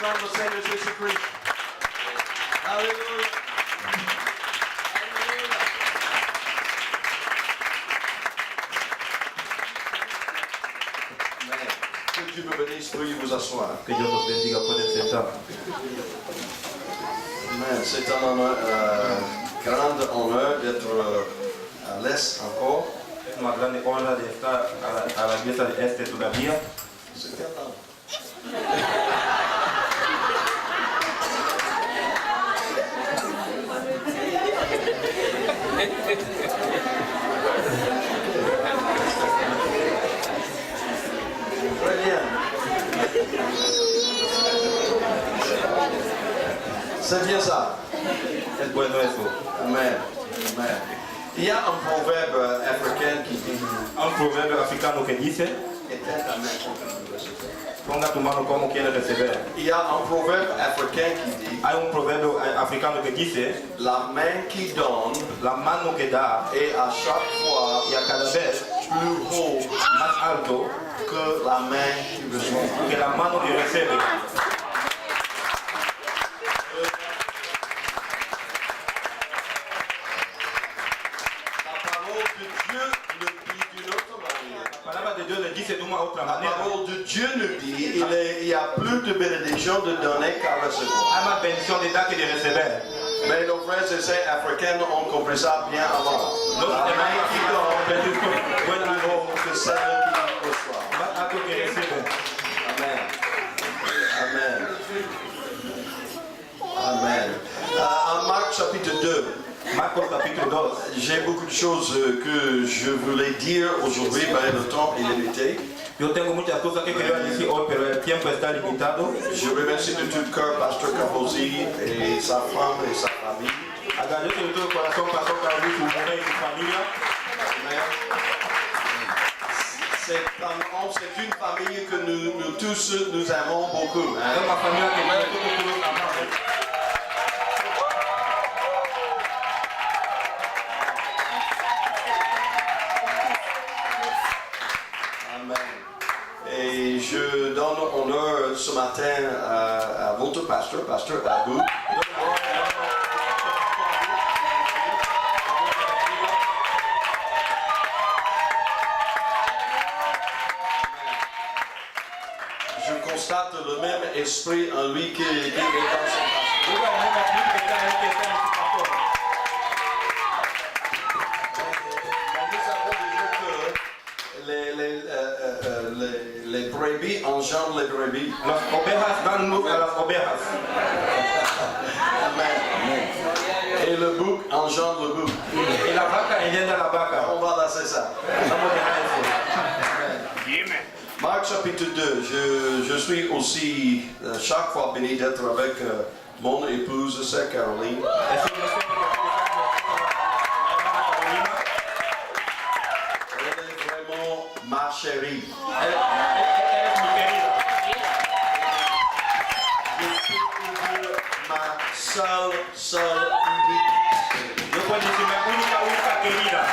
acclame le Seigneur Jésus-Christ. Alléluia. Amen. Que Dieu vous bénisse, veuillez vous asseoir. Que Dios los bendiga, pueden sentar. Amen. C'est un honneur, grand honneur d'être à l'Est encore. Es una grande honra de estar a la iglesia de este todavía. C'est tellement. Très bien. C'est bien ça. Es bueno eso. Amen. Amen. Il y a un proverbe africain qui dit Un proverbio africano que dice, éteins ta main contre l'adversité. ponga tu mano como quieres receber. Il y a un proverbe africain qui dit Hay un proverbio africano que dice, la main qui donne la mano que da est à chaque fois y a cada vez plus haut más alto que la main qui reçoit. que la mano que recibe. La parole de Dieu le dit d'une autre manière. La palabra de Dios le dice de una u otra La manera. parole de Dieu nous dit il y a plus de bénédiction de donner qu'à recevoir. Hay más bendición de dar que de receber. Mais nos frères et sœurs africains ont compris ça bien avant. Los La main hermanos qui donne africanos est pueden plus haut que celle qui reçoit. más alto que recibe. Amen. Amen. Amen. En Marc chapitre 2, Marcos capítulo 2. j'ai beaucoup de choses que je voulais dire aujourd'hui, mais le temps est limité. Yo tengo muchas cosas que quería decir hoy, pero el tiempo está limitado. Je remercie de tout cœur Pasteur Kaposi et sa femme et sa famille. Agradezco de todo corazón Pastor Carlos, su mujer y su familia. Amen. C'est une famille que nous tous nous aimons beaucoup. Es Hein? una familia que nosotros amamos. Amen. Et je donne honneur ce matin à votre pasteur, Pasteur Abou. Je constate le même esprit en lui qui est dans son pasteur. Yo la misma actitud que está en su pastor. Nous savons déjà que les brebis engendrent les brebis. Las ovejas dan luz a las ovejas. Amen. Et le bouc engendre le bouc. Y la vaca engendra la vaca. On va lasser ça. Vamos a dejar eso. Marc chapitre 2, je suis aussi chaque fois béni d'être avec mon épouse, sœur Caroline. Elle est vraiment ma chérie. Eres mi querida. Je peux dire ma seule, unique. Yo puedo decir mi única querida.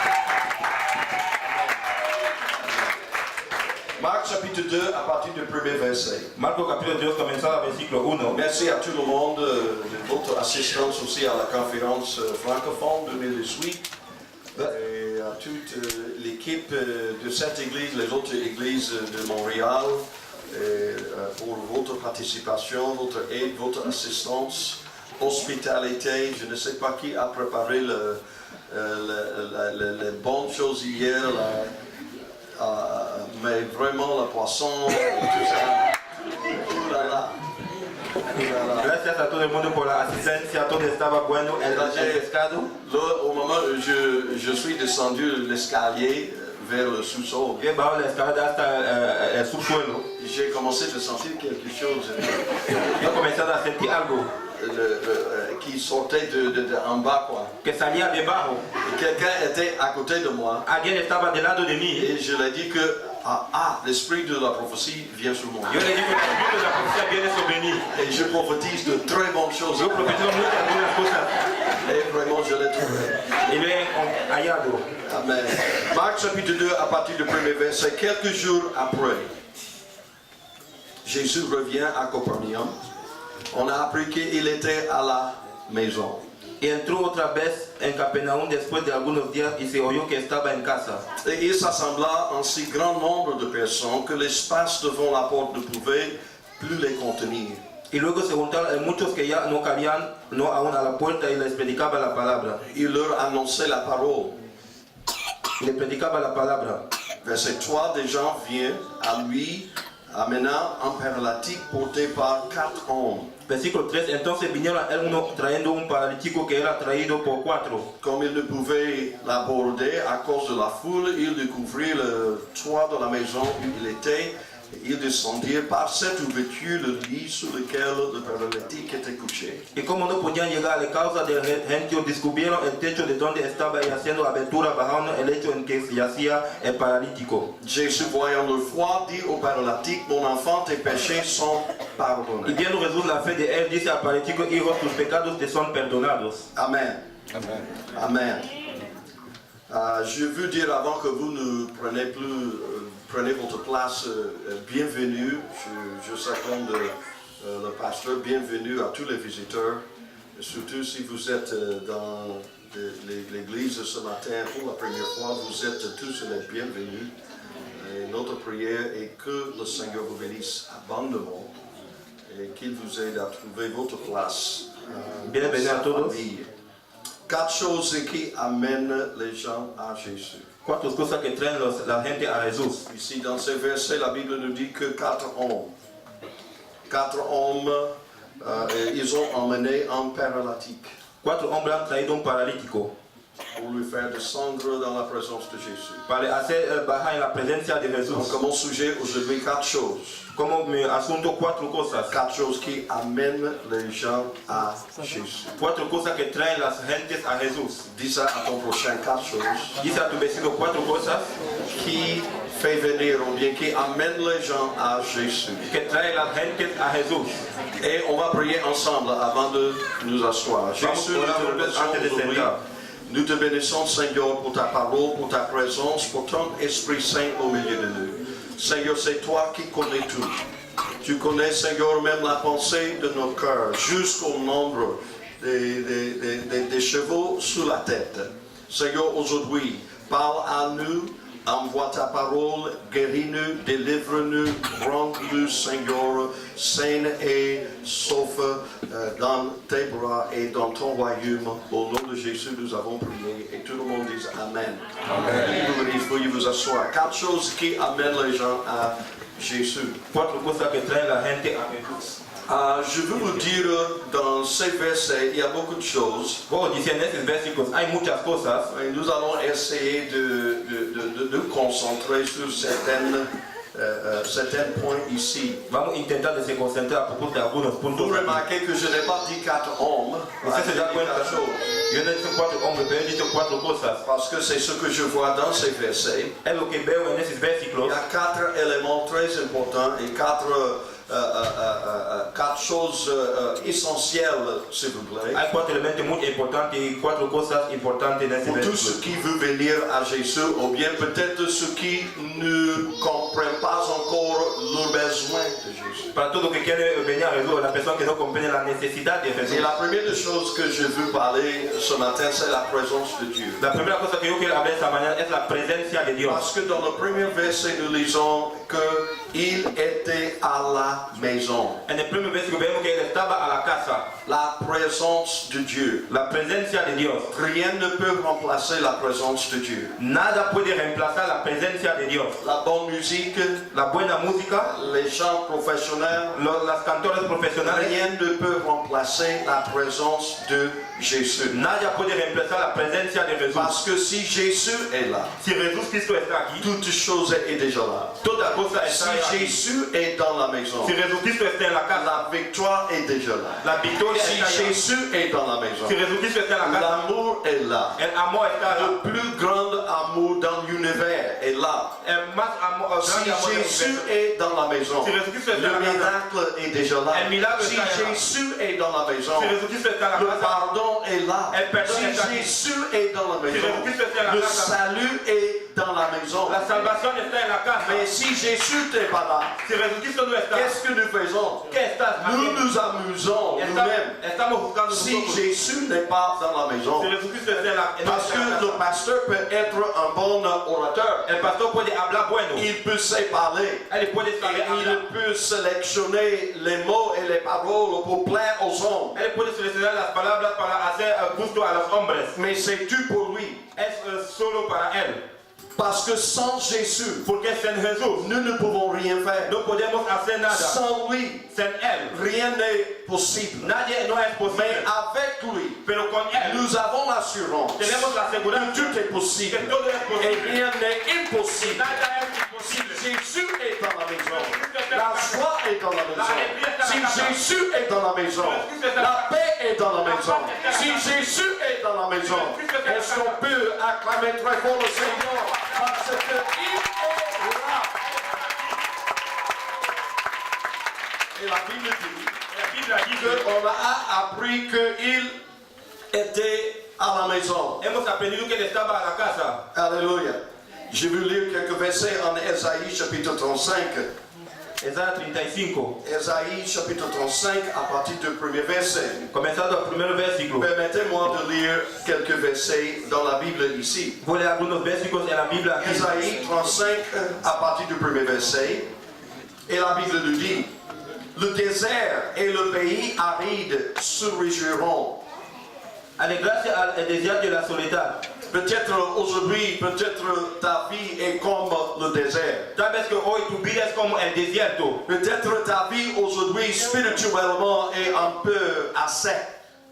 Marc chapitre 2, à partir du premier verset. Marcos capítulo 2, comenzando al versículo 1. Merci à tout le monde de votre assistance aussi à la conférence francophone 2018 et à toute l'équipe de cette église, les autres églises de Montréal, et, pour votre participation, votre aide, votre assistance, hospitalité. Je ne sais pas qui a préparé les bonnes choses hier, mais vraiment la poisson et tout ça. Oh là là. Gracias a todo el mundo por la asistencia, todo estaba bueno, el pescado. Là, au moment où je suis descendu l'escalier vers le sous-sol, Yo he bajado la escalera hasta el subsuelo. j'ai commencé de sentir quelque chose Yo he comenzado a sentir algo qui sortait en bas, quoi. que salía debajo. Et quelqu'un était à côté de moi Alguien estaba del lado de mí. et je lui ai dit que l'esprit de la prophétie vient sur moi. Yo le digo que el espíritu de la profecía viene sobre mí. Et je prophétise de très bonnes choses. Yo profetizo muchas buenas cosas Et vraiment, je l'ai trouvé. y lo he hallado. Amen. Marc chapitre 2, à partir du premier verset. Quelques jours après, Jésus revient à Capernaum on a appris qu'il était à la maison. Y entró otra vez en Capernaum después de algunos días y se oyó que estaba en casa. Et il s'assembla un si grand nombre de personnes que l'espace devant la porte ne pouvait plus les contenir. Y luego se juntaron muchos que ya no cabían, no aún a la puerta, y les predicaba la palabra. Il leur annonçait la parole. Les predicaba la palabra. Verset 3, des gens viennent à lui amenant un paralytique porté par 4 hommes. Versículo 3, entonces vinieron a él uno trayendo un paralítico que era traído por 4. Comme il ne pouvait l'aborder à cause de la foule, il découvrit le toit de la maison où il était. Ils descendirent par cette ouverture le lit sur lequel le paralytique était couché. Y como no podían llegar a causa del gentío, descubrieron el techo de donde estaba y haciendo abertura bajando el lecho en que yacía el paralítico. Jésus, voyant leur foi, dit au paralytique, mon enfant, tes péchés sont Y pardonnés. viendo Jesús la fe de él, dice al paralítico, hijo, tus pecados te son perdonados. Amen. Amen. Amen. Je veux dire avant que vous ne prenez votre place, bienvenue. Je seconde le pasteur, bienvenue à tous les visiteurs, surtout si vous êtes dans l'église ce matin pour la première fois, vous êtes tous les bienvenus. Et notre prière est que le Seigneur vous bénisse abondamment et qu'il vous aide à trouver votre place. Bienvenue à tous. 4 choses qui amènent les gens à Jésus. 4 cosas que traen la gente a Jesús. Ici, dans ces versets, la Bible nous dit que 4 hommes, ils ont emmené un paralytique 4 hombres han traído un paralítico pour lui faire descendre dans la présence de Jésus. para hacer bajar en la presencia de Jesús. Donc, comme sujet aujourd'hui, 4 choses. Como mi asunto, 4 cosas. 4 choses qui amènent les gens à Jésus. 4 cosas que traen las gentes a Jesús. Dis ça à ton prochain, 4 choses Dice a tu vecino 4 cosas qui fait venir ou bien qui amènent les gens à Jésus. que traen las gentes a Jesús. Et on va prier ensemble avant de nous asseoir. Jésus, nous te remercions aujourd'hui. Nous te bénissons, Seigneur, pour ta parole, pour ta présence, pour ton Esprit Saint au milieu de nous. Seigneur, c'est toi qui connais tout. Tu connais, Seigneur, même la pensée de nos cœurs, jusqu'au nombre des chevaux sous la tête. Seigneur, aujourd'hui, parle à nous, envoie ta parole, guéris-nous, délivre-nous, rends-nous, Seigneur, sains et saufs dans tes bras et dans ton royaume. Au nom de Jésus, nous avons prié et tout le monde dit Amen. Amen. Veuillez vous asseoir. 4 choses qui amènent les gens à Jésus. 4 cosas que traen la gente a Jesús. Je veux vous dire, dans ces versets, il y a beaucoup de choses. Como dice en estos versículos, hay muchas cosas. Et nous allons essayer de nous concentrer sur certains points ici. Vamos a intentar de se concentrar a propos de algunos Vous puntos. remarquez que je n'ai pas dit 4 hommes. Usted se da cuenta, 4 choses. yo no he dicho 4 hombres, pero he dicho 4 cosas. Parce que c'est ce que je vois dans ces versets. Es lo que veo en esos Il versículos. y a 4 éléments très importants et 4 choses essentielles, s'il vous plaît. Hay 4 elementos muy importantes y 4 cosas importantes en ese Pour tous ceux versículo. qui veulent venir à Jésus, ou bien peut-être ceux qui ne comprennent pas encore leurs besoins de Jésus. Para todos que quieren venir a Jesús, las personas que no comprenden la necesidad de Et Jesús. la première des choses que je veux parler ce matin, c'est la présence de Dieu. La primera cosa que yo quiero hablar esta mañana es la presencia de Dios. Parce que dans le premier verset, nous lisons qu'il était à la maison. En el primer versículo vemos que él estaba a la casa. La présence de Dieu. La presencia de Dios. Rien ne peut remplacer la présence de Dieu. Nada puede reemplazar la presencia de Dios. La bonne musique, La buena música, les chants professionnels, las cantores profesionales, rien ne peut remplacer la présence de Jésus. nada puede reemplazar la presencia de Jesús. Parce que si Jésus est là, Si Jesucristo está aquí, toute chose est déjà là. toda cosa está Si aquí. Jésus est dans la maison, Si Jesucristo está en la casa, la victoire est déjà là. la victoria Si está allá. Jésus est dans la maison, Si Jesucristo está en la casa, l'amour est là. el amor está allá. Le plus grand amour dans l'univers est là. El más amor, Si grande amor del Jésus universo. est dans la maison, Si Jesucristo le está en la casa, miracle est déjà là. El milagro Si está allá. Jésus est dans la maison, si Jesucristo está en la le casa, pardon pardon est là, El perdón si está aquí. Jésus est dans la maison, Jesucristo está en la le casa. salut est dans la maison. La salvación está en la casa. Mais si Jésus n'est pas là, Si Jesucristo no está, qu'est-ce que nous faisons? ¿qué estás Nous haciendo? nous amusons nous-mêmes. Estamos buscando Si nosotros. Jésus n'est pas dans la maison, Si Jesucristo está en parce que le pasteur peut être un bon orateur, el pastor puede hablar bueno. il peut se parler, Él puede et saber il hablar. peut sélectionner les mots et les paroles pour plaire aux hommes. Él puede seleccionar las palabras para hacer gusto a los hombres. Mais c'est tout pour lui. Es solo para él. Parce que sans Jésus, Porque sin Jesús nous ne pouvons rien faire. no podemos hacer nada. Sans lui, Sin él rien n'est possible. nadie no es Mais posible. avec lui, Pero con él nous avons l'assurance tenemos la seguridad que tout est que possible. todo es Et posible. rien n'est impossible. Nada es imposible. Jésus est dans la maison. La joie est dans la maison. Si Jésus est dans la maison, la paix est dans la maison. Si Jésus est dans la maison, est-ce qu'on peut acclamer très fort le Seigneur parce qu'il est là. Et la Bible dit La Bible a dit que qu'on a appris qu'il était à la maison. hemos aprendido que él estaba a la casa. Alléluia. Je vais lire quelques versets en Ésaïe chapitre 35. Isaías 35, Ésaïe chapitre 35 à partir du premier verset. comenzando el primer versículo. Permettez-moi de lire quelques versets dans la Bible ici. Voy a leer algunos versículos en la Biblia aquí. Ésaïe 35 à partir du premier verset. Et la Bible nous dit, le désert et le pays aride se réjouiront. Alegrarse al désert de la soledad. Peut-être aujourd'hui, peut-être ta vie est comme le désert. Tal vez que hoy tu vida es como el desierto. Peut-être ta vie aujourd'hui spirituellement est un peu à sec.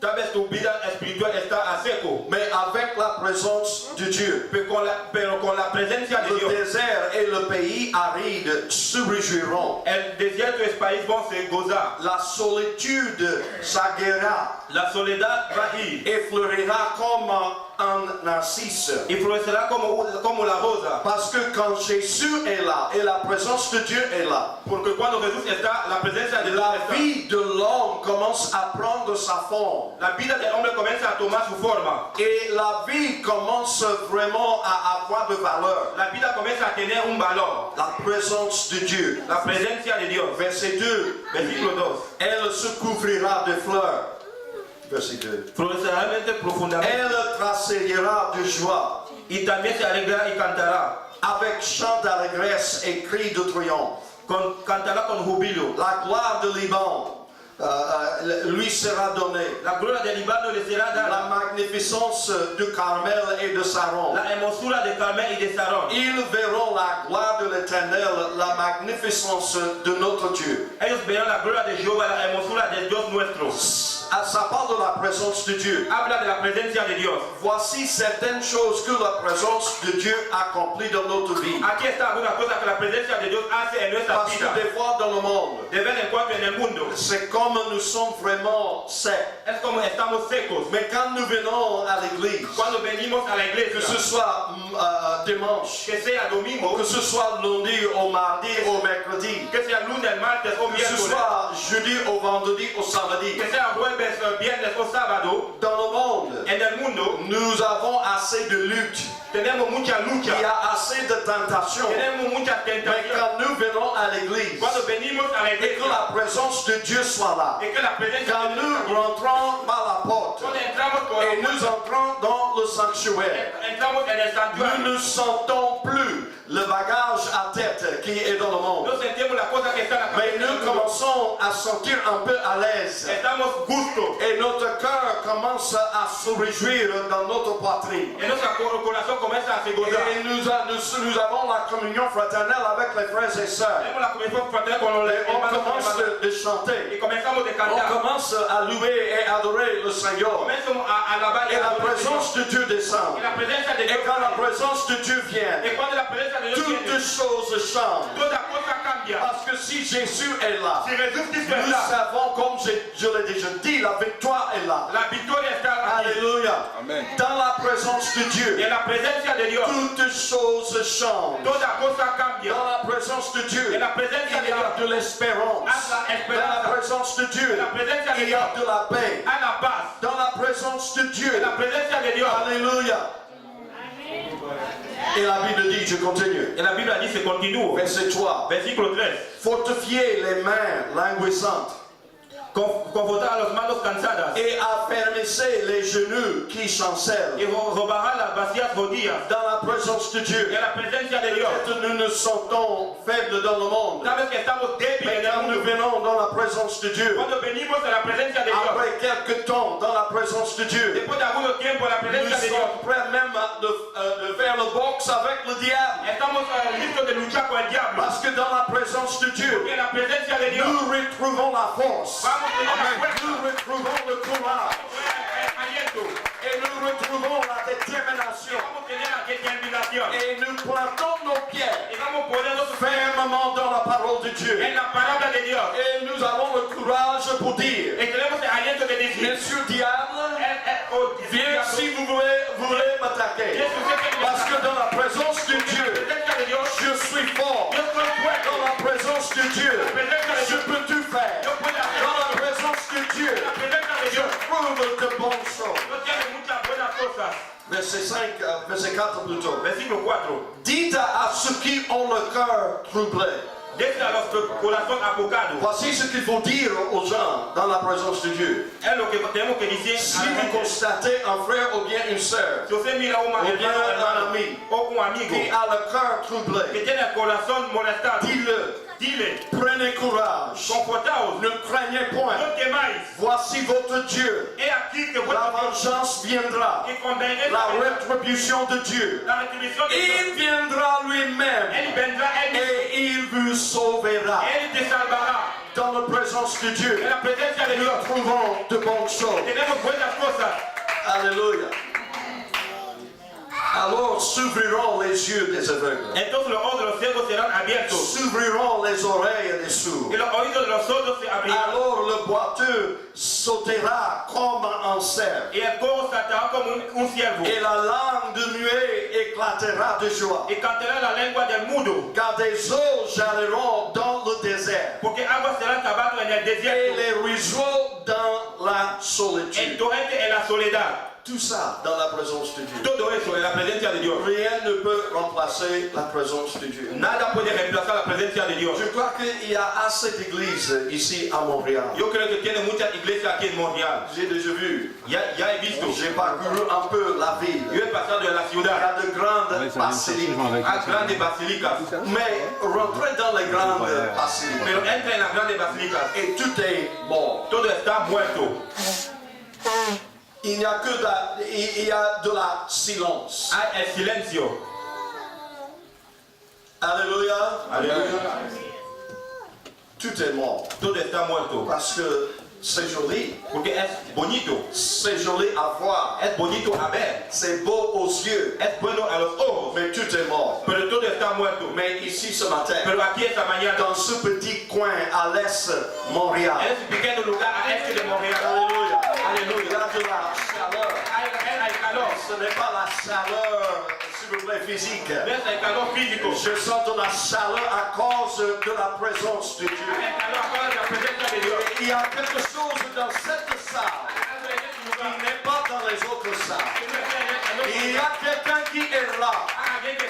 Tal vez tu vida espiritual está a seco. Mais avec la présence de Dieu, Pero con la presencia de le Dios, désert et le pays aride se réjouiront. el desierto y el país vão se gozar. La solitude s'aguerra La soledad va a ir et fleurira comme un narcisse. y florecerá como la rosa. Parce que quand Jésus est là et la présence de Dieu est là, Porque cuando Jesús está, la presencia de Dios la está. vie de l'homme commence à prendre sa forme. La vida del hombre comienza a tomar su forma. Et la vie commence vraiment à avoir de valeur. La vida comienza a tener un valor. La présence de Dieu. La presencia de Dios. Verset 2. Versículo 2. Elle se couvrira de fleurs. Verset 2. Florecerá profundamente Elle tressaillira de joie, y también se alegrará y cantará. avec chant d'allégresse et cri de triomphe. Cantará con júbilo. La gloire de Liban lui sera donnée. La gloria del Líbano le será dada. La magnificence du Carmel et de Saron. La hermosura de Carmel y de Sarón. Ils verront la gloire de l'Éternel, la magnificence de notre Dieu. Ellos verán la gloria de Jehová, la hermosura de Dios nuestro. Ça parle de la présence de Dieu. Habla de la presencia de Dios. Voici certaines choses que la présence de Dieu accomplit dans notre vie. Aquí está alguna cosa que la presencia de Dios hace en nuestra Parce vida. que des fois dans le monde, De vez en cuando en el mundo c'est comme nous sommes vraiment secs. es como estamos secos. Mais quand nous venons à l'église, Cuando venimos a la que ce iglesia, soit dimanche, que sea domingo, que ce soit lundi au mardi au mercredi, que sea lunes, martes o que ce miércoles, soit jeudi au vendredi au samedi, que sea jueves, viernes o sábado, dans le monde, en el mundo nous avons assez de luttes. tenemos mucha Il y lucha, a assez de tentations. tenemos muchas Mais tentaciones. quand nous venons à l'église, Cuando venimos a la et que iglesia la présence de Dieu soit là, y que la presencia quand de Dios, nous rentrons par la porte cuando entramos por et la nous puerta, entrons dans le sanctuaire, entramos en el nous santuario, ne sentons plus le bagage à tête qui est dans le monde. no sentimos la cosa que está en la Mais cabeza. nous commençons à sentir un peu à l'aise. Estamos gusto. Et notre cœur commence à se réjouir dans notre poitrine. En nuestro corazón comienza a se gozar. Et nous avons la communion fraternelle avec les frères et sœurs. Tenemos la comunión fraternal con los Et on hermanos y commence hermanas. de chanter. Y comenzamos de On cantar. commence à louer et adorer le Seigneur. Comenzamos a alabar y Et a la adorar a Dios. présence de Dieu descend. Y la presencia de Et Dios quand la viene. présence de Dieu vient, Y cuando la presencia de Dios toutes viene, choses changent. toda cosa cambia. Parce que si Jésus est là, Si Jesucristo nous está, savons, comme je l'ai déjà dit, la victoire est là. la victoria está aquí. Alléluia. Amen. Dans la présence de Dieu, En la presencia de Dios, toutes choses changent. toda cosa cambia. Dans la présence de Dieu, En la presencia il y de a Dios, de l'espérance. haz la Dans la esperanza. présence de Dieu, En la presencia de il y a Dios, de la paix. haz la paz. Dans la présence de Dieu, En la presencia de Dios. alléluia. Et la Bible dit, je continue, En la Biblia dice, continúo. verset 3, Versículo 3. fortifiez les mains languissantes Confortar a los manos cansadas et affermissez les genoux qui chancellent. y robará las vacías rodillas. Dans la présence de Dieu, En la presencia de Dios. peut-être nous nous sentons faibles dans le monde, Sabes que estamos débiles mais en quand el nous mundo. venons dans la présence de Dieu, Cuando venimos a la presencia de Dios, après quelques temps dans la présence de Dieu, después de algunos tiempo en la nous presencia de Dios, sommes prêts même de faire le boxe avec le diable. estamos listos de luchar con el diablo. Parce que dans la présence de Dieu, Porque en la presencia de Dios nous retrouvons la force, vamos a tener la fuerza, nous retrouvons le courage el aliento, et nous retrouvons la détermination vamos a tener la determinación et nous plantons nos pieds y vamos a poner nuestros pies fermement dans la parole de Dieu. en la palabra de Dios. Et nous avons le courage pour dire, Y tenemos el aliento de decir, Monsieur Diable, viens Dios, si vous voulez m'attaquer. Parce que dans la présence de Dieu, je suis fort. Dans la présence de Dieu, je peux tout faire. Dans la présence de Dieu, je trouve de bonnes choses. Verset 5, verset 4 plutôt. Versículo 4. Dites à ceux qui ont le cœur troublé. Desde a los corazón apocado. Voici ce qu'il faut dire aux gens dans la présence de Dieu. Es lo que tenemos que decir Si a la vous gente. constatez un frère ou bien une sœur Si usted mira a un ou bien un hermano ami o un amigo qui a le cœur que troublé, tiene el corazón molestado, dis-le, dile, prenez courage, confortaos, ne craignez point. no temáis. Voici votre Dieu. He aquí que La vuestra vengeance viendra, y condenéis la rétribution de Dieu. la retribución de Dios. Il viendra lui-même Él vendrá, él et il vous sauvera. te salvará. Dans la présence de Dieu, En la presencia de nous Dios trouvons de bonnes choses. tenemos buenas cosas. Alléluia. Alors s'ouvriront les yeux des aveugles, Entonces los ojos de los ciegos serán abiertos s'ouvriront les oreilles des sourds. y los oídos de los sordos se abrirán. Alors le boiteux sautera comme un cerf, Y el coro saltará como un ciervo et la langue de muet éclatera de joie. y cantará la lengua del mudo. Car des eaux jailleront dans le désert, Porque aguas serán tabaco en el et desierto, les ruisseaux dans la el solitude. torrente en la soledad. Tout ça dans la présence de Dieu. Todo eso en la presencia de Dios. Rien ne peut remplacer la présence de Dieu. Nada puede reemplazar la presencia de Dios. Je crois qu'il y a assez d'églises ici à Montréal. Yo creo que tiene muchas iglesias aquí en Montreal. J'ai déjà vu. Ya he visto. J'ai parcouru un peu la ville. Yo he pasado en la Il y ciudad a de grandes basiliques. a grandes basilicas. Mais rentrez dans les grandes basiliques Pero entra en las grandes basilicas. et tout est mort. Todo está muerto. Il n'y a que il y a de la silence. Hay el silencio. Alléluia. Aleluya. Tout est mort. Todo está muerto. Parce que c'est joli. Porque es bonito. C'est joli à voir. Es bonito a ver. C'est beau aux yeux. Es bueno a los ojos. Mais tout est mort. Pero todo está muerto. Mais ici ce matin, Pero aquí esta mañana, dans ce petit coin à l'est Montréal, en ese pequeño lugar a este de Montreal, alléluia, Alléluia. il y a de la chaleur. hay calor. Ce n'est pas la chaleur, s'il vous plaît, physique. No es el calor físico. Je sens de la chaleur à cause de la présence de Dieu. El calor a causa de la presencia de Dios. Il y a quelque chose dans cette salle qui n'est pas dans les autres salles. Il y a quelqu'un qui est là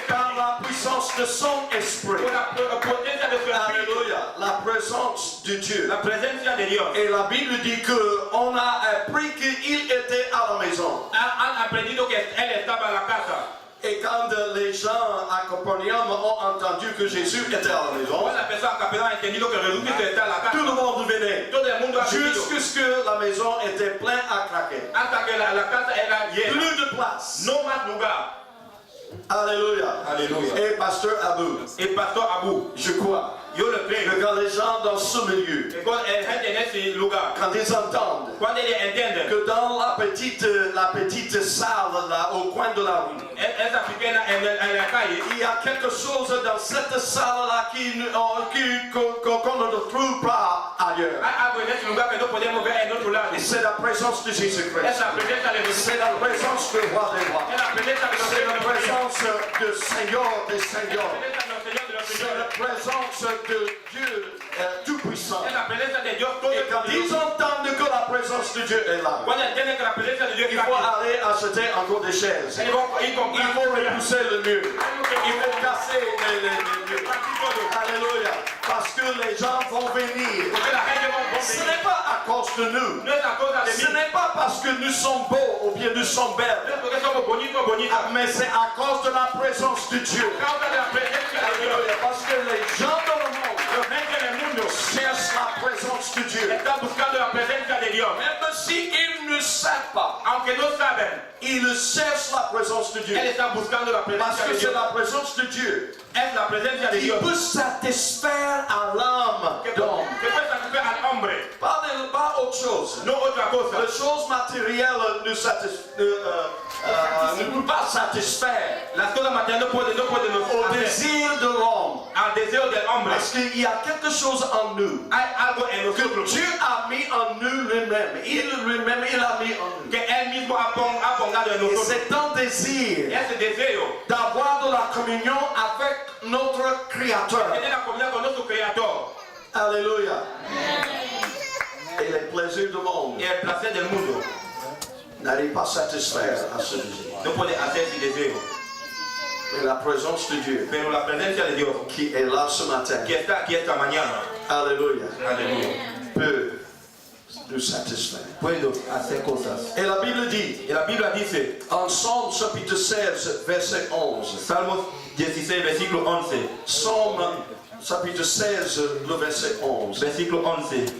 par la puissance de son esprit. Con la potencia de su espíritu. Alléluia, la présence de Dieu. La presencia de Dios. Et la Bible dit qu'on a appris qu'il était à la maison. Han aprendido que él estaba en la casa. Et quand les gens à Capernaum ont entendu que Jésus était à la maison, Cuando la persona capelán ha entendido que Jesucristo está en la tout le casa, monde venait. todo el mundo ha venido. Jusqu'à ce que la maison était pleine à craquer. Hasta que la casa era llena. Plus de place. No más lugar. Alléluia. Alléluia. Et pasteur Abou, El pastor Abu, je crois, Yo le creo. que quand les gens dans ce milieu, Que cuando el gente en ese lugar, quand ils entendent cuando ellos entienden que dans la petite salle là au coin de la rue, esa pequeña en la calle, il y a quelque chose dans cette salle là qu'on ne trouve pas ailleurs. hay algo en ese lugar que no podemos ver en otro lado. Et c'est la présence de Jésus-Christ. Es la presencia de C'est la Jesucristo. présence du roi des rois. Es la presencia de los C'est la reyes de los reyes. présence du Seigneur des Es la seigneurs. presencia de los señores de los C'est la señores. présence de Dieu Tout-Puissant. Es la presencia de Dios Et quand ils todopoderoso. entendent que la présence de Dieu est là, Cuando entienden que la presencia de Dios il está faut aquí, aller acheter encore des chaises. ellos vont ir Il comprar faut repousser le mur. Il faut il casser les murs. Alléluia. Parce que les gens vont venir. Porque la gente va Ce a n'est pas à cause de nous. No es la cosa de Ce mí. n'est pas parce que nous sommes beaux ou bien nous sommes No belles. es porque somos bonitos, bonitas. Mais c'est à cause de la présence de Dieu. Causa de la presencia de Dios. Alléluia. Parce que les gens dans le monde Los gente en el mundo cherchent la présence de Dieu. están buscando la presencia de Dios. Même s'ils ne savent pas, Aunque no saben, ils cherchent la présence de Dieu. ellos están buscando la Parce presencia que de c'est Dios. la présence de Dieu Es la presencia de qui Dios peut satisfaire à l'âme que d'homme. puede satisfacer al hombre, Pas autre chose. no otra cosa. Les choses matérielles ne peut pas satisfaire Las cosas materiales no pueden au nos hacer désir de l'homme. al deseo del hombre. Parce qu'il y a quelque chose en nous Hay algo en que nosotros Dieu a mis en nous lui-même. Il lui-même, il a mis en nous. que él mismo ha pongado en Et nosotros. c'est un désir Ese deseo d'avoir de la communion avec notre Créateur. de tener la comunión con nuestro Creador Alléluia. Et les plaisirs du monde y el placer del mundo n'arrivent pas à satisfaire à ce désir. no puede hacer ese deseo. Mais la présence de Dieu Pero la presencia de Dios qui est là ce matin, que está aquí esta mañana, Alléluia, aleluya, peut nous satisfaire. Puedo hacer cosas. Et la Bible dit, y la Biblia dice, en Psaume chapitre 16, verset 11, Salmos 16, versículo 11, Psaume chapitre 16, le verset 11, versículo 11,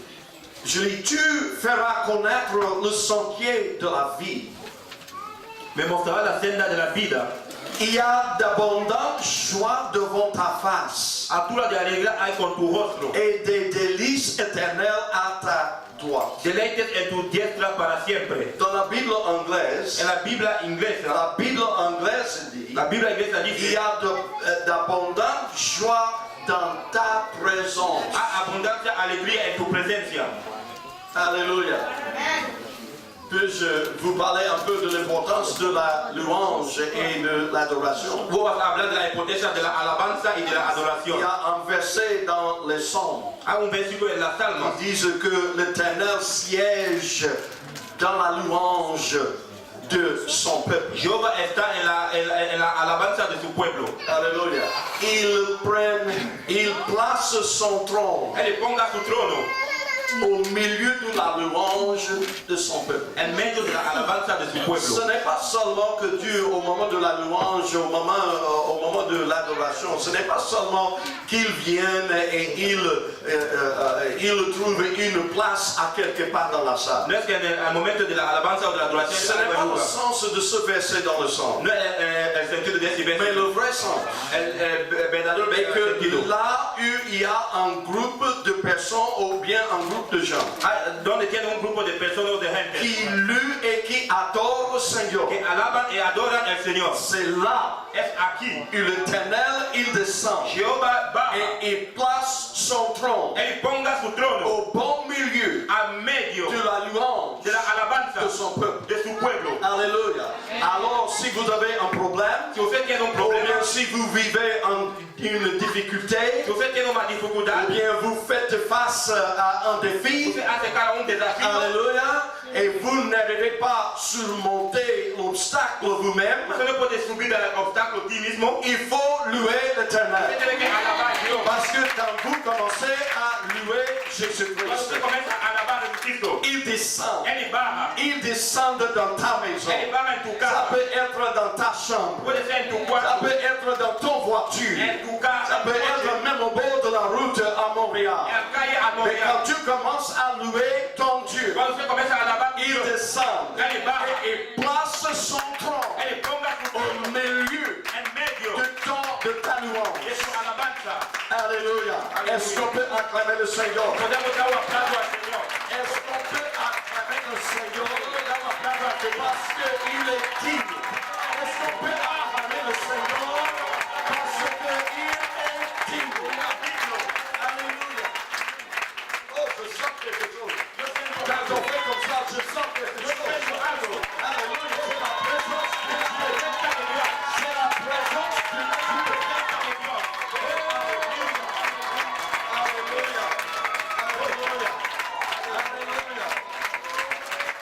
je lis, tu feras connaître le sentier de la vie. me mostrará la senda de la vida, Il y a d'abondantes joies devant ta face altura de alegría hay con tu rostro, et des délices éternelles à ta droite. deleites en tu diestra para siempre. Dans la Bible anglaise, En la Biblia inglesa, la Bible anglaise dit, la Biblia inglesa il y dice, a d'abondantes joies dans ta présence. hay abundancia, alegría en tu presencia. Alléluia. Puis-je vous parler un peu de l'importance de la louange et de l'adoration? Vos vas a hablar de la importancia de la alabanza y de la Il adoración. y a un verset dans les psaumes Hay un versículo en la Salma qui disent que l'Éternel siège dans la louange de son peuple. Jehová está en la alabanza de su pueblo. Alléluia. Il place son trône Él ponga su trono au milieu de la louange de son peuple. en medio de la alabanza de su Ce pueblo. n'est pas seulement que Dieu, au moment de la louange, au moment de l'adoration, ce n'est pas seulement qu'il vienne et il trouve une place à quelque part dans la salle. No es que en el momento de la alabanza o de la adoración Ce él n'est haga pas un le lugar. sens de ce verset dans le sang. No es el sentido de ese Mais versículo. le vrai sens El verdadero est que sentido. là où il y a un groupe de personnes ou bien un groupe de gens Donde tiene un grupo de personas o de gente qui louent et qui adorent le Seigneur, que alaban y adoran al Señor. c'est là Es aquí. où l'Éternel il descend Jehová baja. et il place son trône Él ponga su trono au bon milieu a medio de la louange de la alabanza de son peuple. de su pueblo. Alléluia. Alors si vous avez un problème, Si usted tiene un ou problema, bien si vous vivez une difficulté, si usted tiene una dificultad, ou bien vous faites face à un défi, usted hace cara a un desafío, alléluia, et vous n'arrivez pas à surmonter l'obstacle vous-même, usted no puede subir al obstáculo a ti mismo, il faut louer usted l'Éternel. tiene que alabar a Dios. Parce que quand vous commencez à louer Cuando Jésus-Christ, usted comienza a alabar a Jesucristo, il descend. Él baja. Il descend dans ta maison. Él baja en tu Ça casa. peut être dans ta chambre. Puede ser en tu Ça cuarto, peut être dans ton voiture. en tu casa, Ça en peut tu être coche, même au bord de la route à Montréal. en la calle, a Mais quand Montreal. tu commences à louer ton Dieu, Cuando usted comienza a alabar a il Dios, descend Él baja. et place son trône Él ponga su au trono milieu en medio de ta louange. de su alabanza. Alléluia. Alléluia. Est-ce qu'on peut acclamer le Seigneur? Podemos dar um aplauso ao Senhor. Est-ce qu'on peut acclamer le Seigneur? Parce qu'il est digne. Est-ce qu'on peut acclamer le Seigneur? Parce qu'il est digne. Alléluia. Oh, je sens quelque chose. Quand on fait comme ça, je sens quelque chose. Alléluia. C'est la présence de Dieu. C'est la présence de Dieu. Alléluia. Alléluia. Alléluia.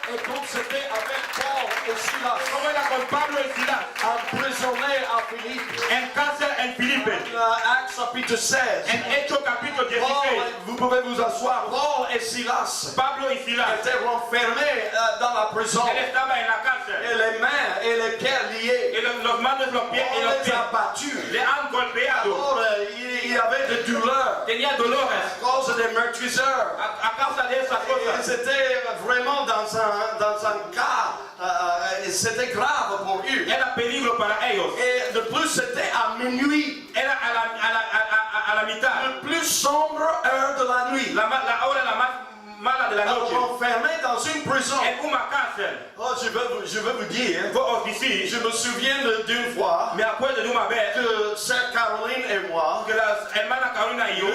Et comme c'était avec Paul et Silas, Como era con Pablo y Silas, emprisonnés à Philippe, en cárcel en Filipe, Actes chapitre 16. en Hechos capítulo 16, Paul, vous pouvez vous asseoir. Paul et Silas Pablo y Silas, étaient renfermés dans la prison. él estaba en la cárcel, Et les mains et les pieds liés. y los manos, los pies y On los les pies a battus. le han golpeado, Alors, il y avait des douleurs tenía dolores à cause des meurtrisseurs. a causa de esas Et cosas. c'était vraiment dans un cas, c'était grave pour eux. Era peligro para ellos, Et de plus, c'était à minuit, era a la mitad, le plus sombre heure de la nuit. la hora la más mala de la Alors, noche, enfermé dans une prison. en una cárcel. Oh, je veux vous dire, Vos oficios, je me souviens d'une fois me acuerdo de una vez que Sœur Caroline et moi, que la hermana Carolina y yo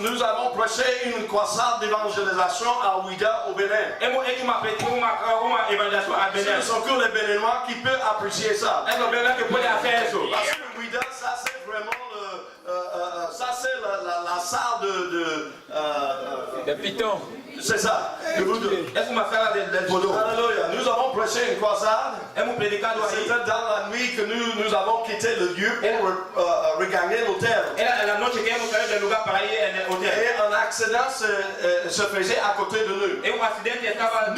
nous avons prêché une croisade d'évangélisation à Ouida au Bénin. hemos hecho una evangelización al Ce ne Benin. sont que les Béninois qui peuvent apprécier ça. Es lo verdad que puede hacer eso. Parce que Ouida, ça c'est vraiment la salle De Python. c'est ça. Es una sala del poder. Alléluia. Nous avons prêché une croisade. Hemos predicado ahí. C'était dans la nuit que nous avons quitté le lieu pour regagner l'hôtel. Era en la noche que hemos salido del lugar para ir en el hotel. Et un accident se faisait à côté de nous. Y un accidente estaba.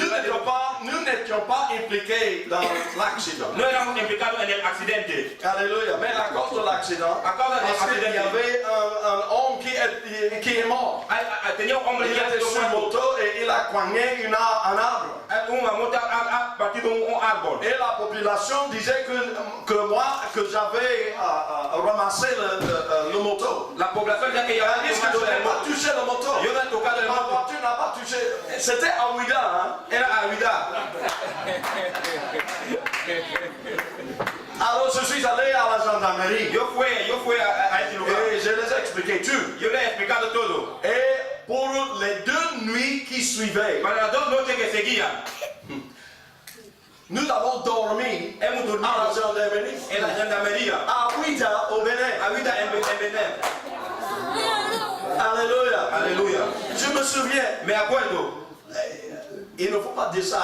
Nous n'étions pas impliqués dans l'accident. No éramos implicados en el accidente. Alléluia. Mais à cause de l'accident, A causa del parce qu'il y accidente. avait un homme qui est mort. Tenía un hombre Il que était sur moto et il a cogné un arbre. una moto ha partido un árbol. Et la population disait que moi, que j'avais ramassé le moto. La población ya que ya Elle dit que je n'ai pas touché le moto. Yo no he tocado el Ma moto. voiture n'a pas touché. C'était à Ouida, hein? Era a Huida. Alors je suis allé à la gendarmerie. Yo fui a ese lugar. Et je les ai expliqué tout. Yo le he explicado todo. Et pour les 2 nuits qui suivaient, Para las 2 noches que seguían, nous avons dormi hemos dormido à la gendarmerie. en la gendarmería. À Ouida, au Bénin. A Huida en Benin. Alléluia. Aleluya. Je me souviens. Me acuerdo. Il ne faut pas dire ça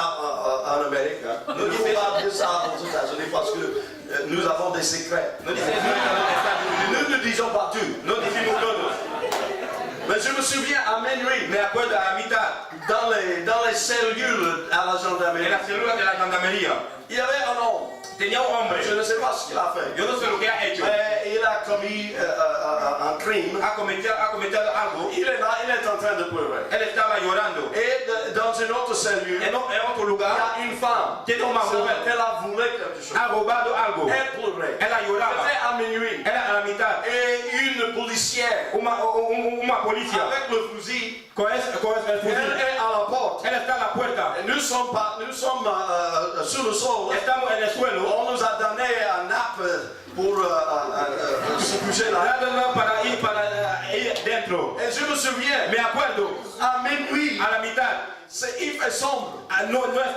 en Amérique. Hein. Il ne faut pas dire ça aux États-Unis parce que nous avons des secrets. No dice eso en Nous ne disons pas tout. No decimos todo. Mais je me souviens à minuit, Me acuerdo a la mitad dans les cellules à la gendarmerie, en la célula de la gendarmería. il y avait un homme. Tenía un hombre. Je ne sais pas ce qu'il a fait. Yo no sé lo que ha hecho. Mais il a commis un crime. Ha cometido algo. Il est là, il est en train de pleurer. Él estaba llorando. Et dans une autre cellule, il y En otro a lugar, une femme. tiene una mujer. Elle a volé quelque chose. Ha robado algo. Elle pleurait. Ella lloraba. C'était à minuit. Era a la mitad. Et une policière Una policía avec le fusil, con el elle fusil. est à la porte. Él está a la puerta. Et nous sommes sur le sol. Estamos en el suelo. On nous a donné un nappe pour se coucher là. Dándonos para ir dentro. Et je me souviens, Me acuerdo, à minuit, a la mitad. il fait sombre.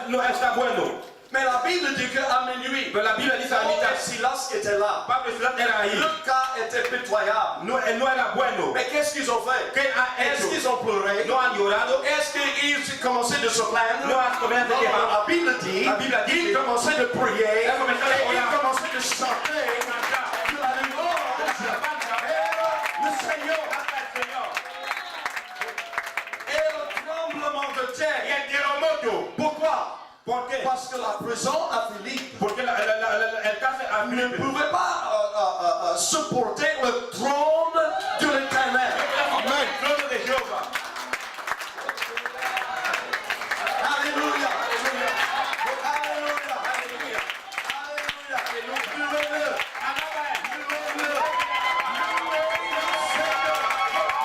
No está bueno. Mais la Bible dit qu'à minuit, Pero la Biblia dice a la Paul mitad. et Silas étaient là. Pablo y Silas eran ahí. Le cas était pitoyable. No era bueno. Mais qu'est-ce qu'ils ont fait? ¿Qué ha Est-ce hecho? qu'ils ont pleuré? No han llorado. Est-ce qu'ils commençaient de se plaindre? No han comenzado a Non, quejar. la Bible dit, La Biblia dice- ils commençaient de prier et Elles comenzaron a orar. ils commençaient de chanter de la louange et le Seigneur. Et le tremblement de Y terre. el terremoto. Pourquoi? ¿Por qué? Parce que la prison à Philippe Porque el cárcel a ne Filipe pouvait pas supporter le trône de l'Éternel. Amen. El trono de Jehová. Alléluia. Alléluia. Alléluia. Alléluia. Louez-le. Louez-le. Louez-le. Seigneur.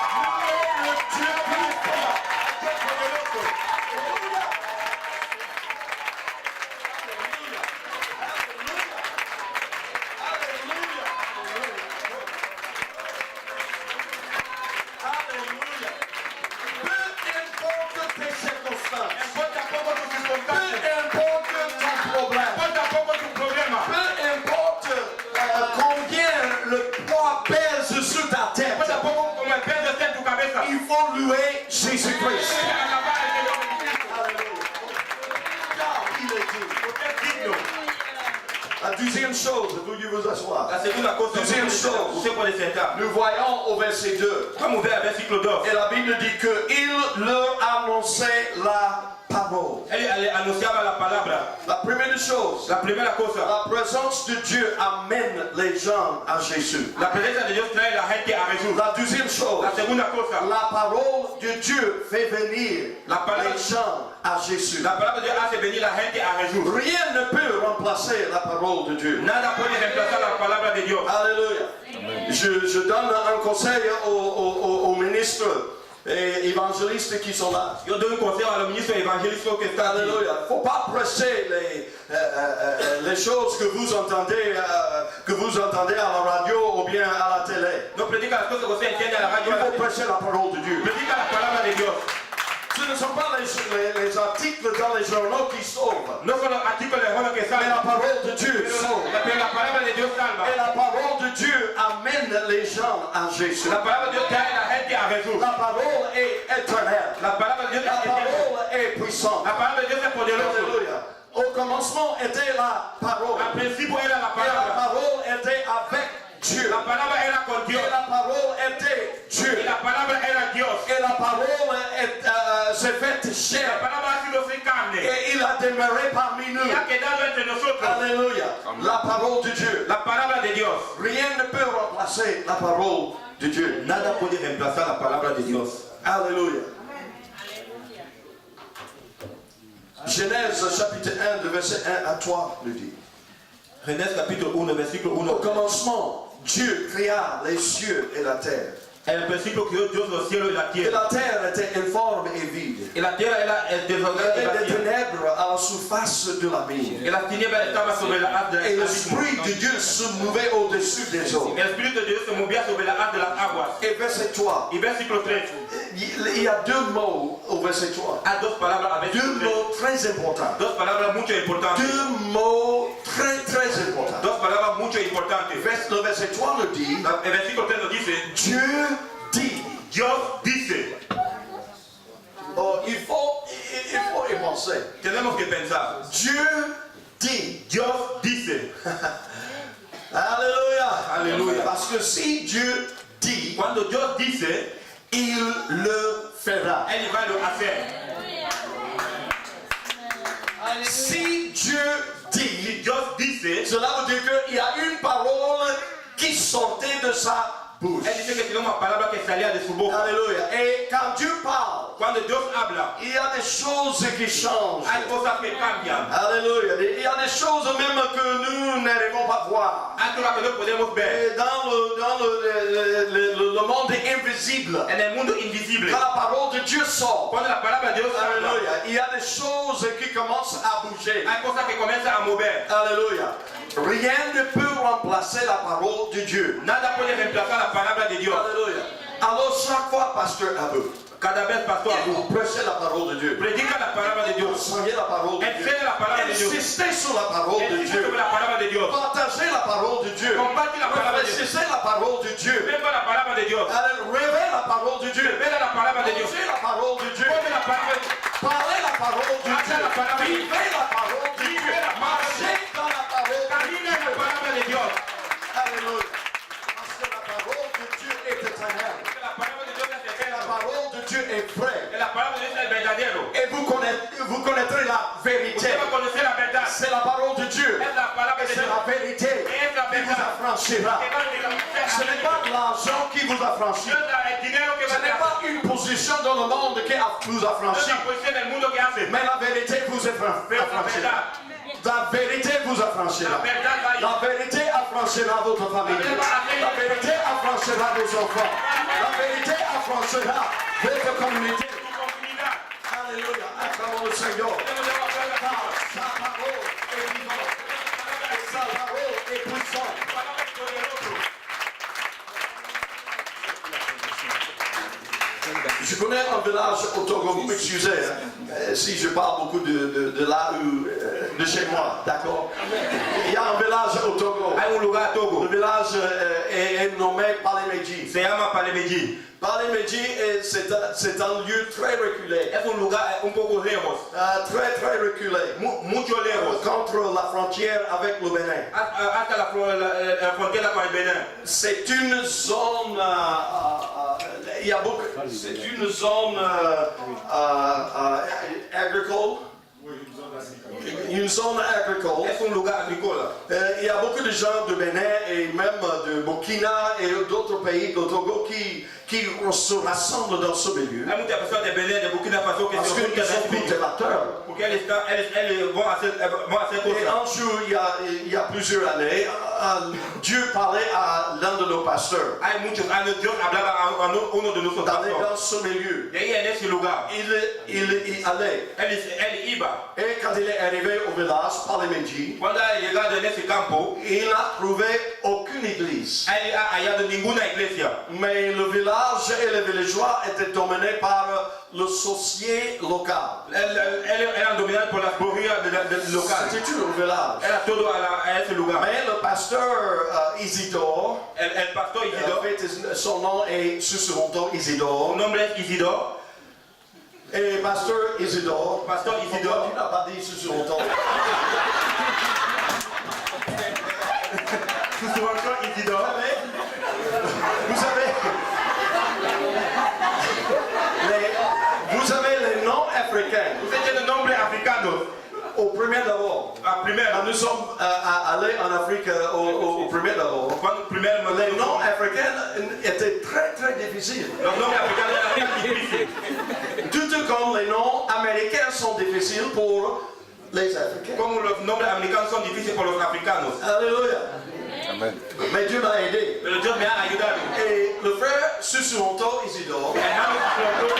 chose, veuillez vous asseoir. La segunda cosa, Deuxième chose. usted puede sentar. Nous voyons au verset 2. Vamos a ver el versículo 2. Et la Bible dit qu'il leur annonçait la parole. Él le anunciaba la palabra. La première chose, La primera cosa, la présence de Dieu amène les gens à Jésus. la presencia de Dios trae la gente a Jesús. La deuxième chose, La segunda cosa, la parole de Dieu fait venir La parole- les gens à Jésus. la palabra de Dios hace venir la gente a Jesús. Rien ne peut remplacer la parole de Dieu. Nada puede reemplazar la palabra de Dios. Alléluia. Je donne un conseil aux ministres et évangélistes qui sont là. Yo doy un consejo a los ministros evangelistas que están aquí. Alléluia. Il ne faut pas presser les choses que vous entendez à la radio ou bien à la télé. No predica las cosas que usted entiende a la radio. Il faut prêcher la parole de Dieu. Predica la palabra de Dios. Ce ne sont pas les articles dans les journaux qui sauvent, No son los artículos de Juan que mais la salvan, parole de Dieu sauve. pero la palabra de Dios Et salva. la parole de Dieu amène les gens à Jésus. La palabra de Dios trae la gente a Jesús. La parole est éternelle. La palabra de Dios La es eterna. parole est puissante. La palabra de Dios es poderosa. Alléluia. Au commencement était la parole. Al principio era la Et la palabra. parole était avec Dieu. La palabra era con Dios. Et la parole était Dieu. Y la palabra era Dios. Et la parole s'est faite La chair. palabra ha sido sin carne. Et il a demeuré parmi nous. Y ha quedado entre nosotros. Alléluia. La parole de Dieu. La palabra de Dios. Rien ne peut remplacer la parole de Dieu. Nada puede reemplazar la palabra de Dios. Alléluia. Genèse chapitre 1, de verset 1 à 3 nous dit. Genèse capítulo 1, versículo Au 1. commencement, Dieu créa les cieux et la terre. En el principio creó Dios los cielos y la Et tierra. la terre était informe et vide. Y la tierra era Il y desordenada y avait des vacía. ténèbres à la surface de la mer. Y las tinieblas estaban sobre la haz de Et las l'Esprit de Dieu se mouvait au-dessus des eaux. El Espíritu de Dios se movía sobre la haz de las aguas. Et verset 3. Y versículo 3. Il y a deux mots au verset 3. Hay dos palabras a Deux versículo 3. mots très importants. Dos palabras mucho importantes. Deux mots très importants. Dos palabras mucho importantes. Le verset 3 nous dit, El versículo 3 nos dice, Dieu dit. Dios dice. Oh, il faut y penser. Tenemos que pensar. Dieu dit. Dios dice. Alléluia. Alléluia. Parce que si Dieu dit, Cuando Dios dice, il le fera. Él va a lo hacer. Si Dieu Si dit, Dios dice, cela veut dire qu'il y a une parole qui sortait de sa bouche. Él dice que tiene una palabra que salía de su boca. Alléluia. Et quand Dieu parle, Cuando Dios habla, il y a des choses qui changent. hay cosas que cambian. Alléluia. Il y a des choses même que nous n'arrivons pas à voir. Hay cosas que no podemos ver. Et dans le monde invisible, En el mundo invisible, quand la parole de Dieu sort, cuando la palabra de Dios habla, alléluia, il y a des choses qui commencent à bouger. hay cosas que comienzan a mover. Alléluia. Rien ne peut remplacer la parole de Dieu. Nada puede reemplazar la palabra de Dios. Alléluia. Alors chaque fois, pasteur Abou, Cada vez, pastor, vous prêchez la parole de Dieu. predica la palabra de Dios. Enseignez la parole de Dieu. Enseña la palabra de Dios. Insistez sur la parole de Insiste Dieu. sobre la palabra de Dios. Partagez la parole de Dieu. Comparte la palabra de Dios. Réfléchissez la parole de Dieu. Viva la palabra de Dios. Révélez la parole de Dieu. Revela la palabra de Dios. Posez la parole de Dieu. Pone la palabra de Dios. Parlez la parole de Habla la palabra de Dieu. Dios. Vivez la parole de Dieu. Vive la palabra de Dios. Marchez dans la parole de Camina en la Dieu. palabra de Dios. Alléluia. Parce que la parole de Dieu est éternelle. Que la palabra de Dios es La eterna. parole de Dieu est vraie. Que la palabra de Dios es verdadero. Et vous connaîtrez la vérité. Usted va a conocer la verdad. C'est la parole de Dieu. Es la palabra Et de c'est Dios. la vérité Es la qui vous verdad. affranchira. Que va a Ce n'est pas l'argent qui vous affranchit. No es el dinero que Ce va n'est a pas une position dans le monde qui vous No es affranchit. la posición del mundo que hace. Mais la vérité vous Pero la affranchira. verdad. La vérité vous affranchira. La verdad va a ir. La vérité affranchira votre famille. La vérité affranchira vos enfants. La vérité affranchira votre communauté. Tu comunidad. Alléluia. Acclamons le Seigneur. Tenemos que hablar la Car palabra. sa parole est vivante. Et sa parole est puissante. La palabra es poderosa. Je connais un village au Togo, vous m'excusez si je parle beaucoup de là où, de chez moi, d'accord? Il y a un village au Togo. Hay un lugar a Togo. Le village est nommé Palemedji. Se llama Palemedji. Palemedji, c'est un lieu très reculé. Es un lugar un poco lejos. Très reculé. Mucho lejos. Contre la frontière avec le Bénin. Hasta la frontera con el Benin. C'est une zone, il y a beaucoup, c'est une zone agricole. Une zone agricole. Es un lugar agrícola. Il y a beaucoup de gens de Bénin et même de Burkina et d'autres pays de Togo qui se rassemblent dans ce milieu. Hay muchas personas de Benin, de Burkina Faso que Parce se qu'ils juntan sont en este cultivateurs. porque elles vont hacer Et cosas. un jour, il y a plusieurs années, Dieu parlait à l'un de nos pasteurs Hay muchos años Dios hablaba a uno de nuestros d'aller pastores. dans ce milieu. Y ahí en ese lugar, Il allait. él iba. Et quand il est arrivé au village, Palemedji, Cuando ha llegado en ese campo, il n'a trouvé aucune église. él ha hallado ninguna iglesia. Mais le village et les villageois étaient dominés par le socié local. Él era dominado por las brujerías del local. C'était tout le village. Era todo a ese lugar. Mais le pasteur Isidore, El pastor Isidore, en fait, son nom est Susuronto su Isidore. nombre es Isidore. Et pasteur Isidore, Pastor Isidore. pourquoi tu n'as pas dit Susuronto? Su nombre Isidore. Vous avez les noms africains. Usted tiene nombre africano. Au premier d'abord. Primero, Nous sommes allés en Afrique au premier d'abord. primero, Les noms africains étaient très difficiles. los nombres africanos eran muy difíciles. Tout comme les noms américains sont difficiles pour les Africains. Como los nombres americanos son difíciles por los africanos. Alléluia. Mais Dieu m'a aidé. Pero Dios me ha ayudado. Et le frère Susuronto Isidore, Hermano Isidore,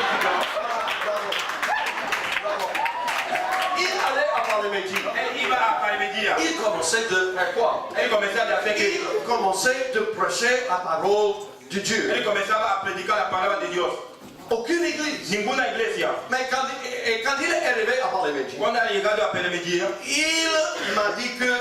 il allait à Palemedji. él iba a Palemedía. Il commençait de faire quoi? Él comenzaba a hacer que Il commençait de prêcher la parole de Dieu. él comenzaba a predicar la palabra de Dios. Aucune église. Ninguna iglesia. Mais quand il est arrivé à Palemedji, Cuando ha llegado a Palemedía, il m'a dit que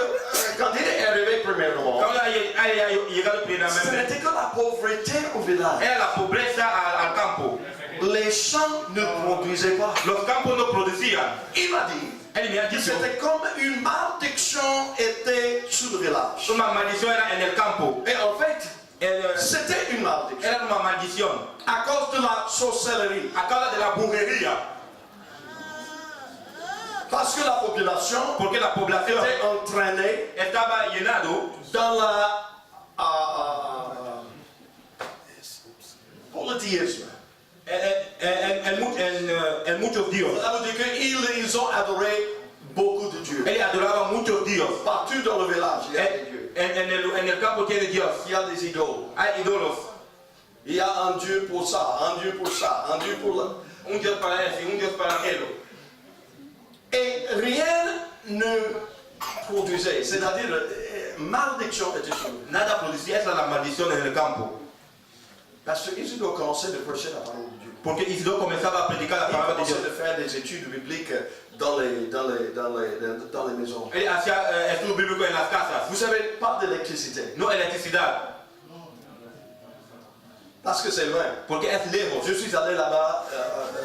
quand il est arrivé premièrement, cuando ha llegado ce primeramente, n'était que la pauvreté au village. era la pobreza al campo. Les champs ne produisaient pas. Los campos no producían. Il m'a dit Él me ha que dicho, c'était comme une malédiction était sur le village. una maldición era en el campo. Et en fait, Era c'était une malédiction una maldición à cause de la sorcellerie. a causa de la brujería. Parce que la population Porque la población était entraînée estaba llenado dans la polythéisme. en muchos dios. Ça veut dire qu'ils ont adoré beaucoup de dieux. Él adoraba muchos dios. Partout dans le village, il y a des dieux. En el campo tiene Dios. Il y a des idoles. Hay ídolos. Il y a un dieu pour ça, un dieu pour ça, un dieu pour là. Un Dios para eso y un Dios para aquello. Et rien ne produisait, c'est-à-dire malédiction était sur eux. Nada producía, esa es la maldición en el campo. Parce que Isidore commençait de prêcher la parole de Dieu. Porque Isidore comenzaba a predicar la Il palabra de commençait Dios. de faire des études bibliques dans les maisons. Él hacía estudios bíblicos en las casas. Vous savez, pas d'électricité, No electricidad, parce que c'est loin. porque es lejos. Je suis allé là-bas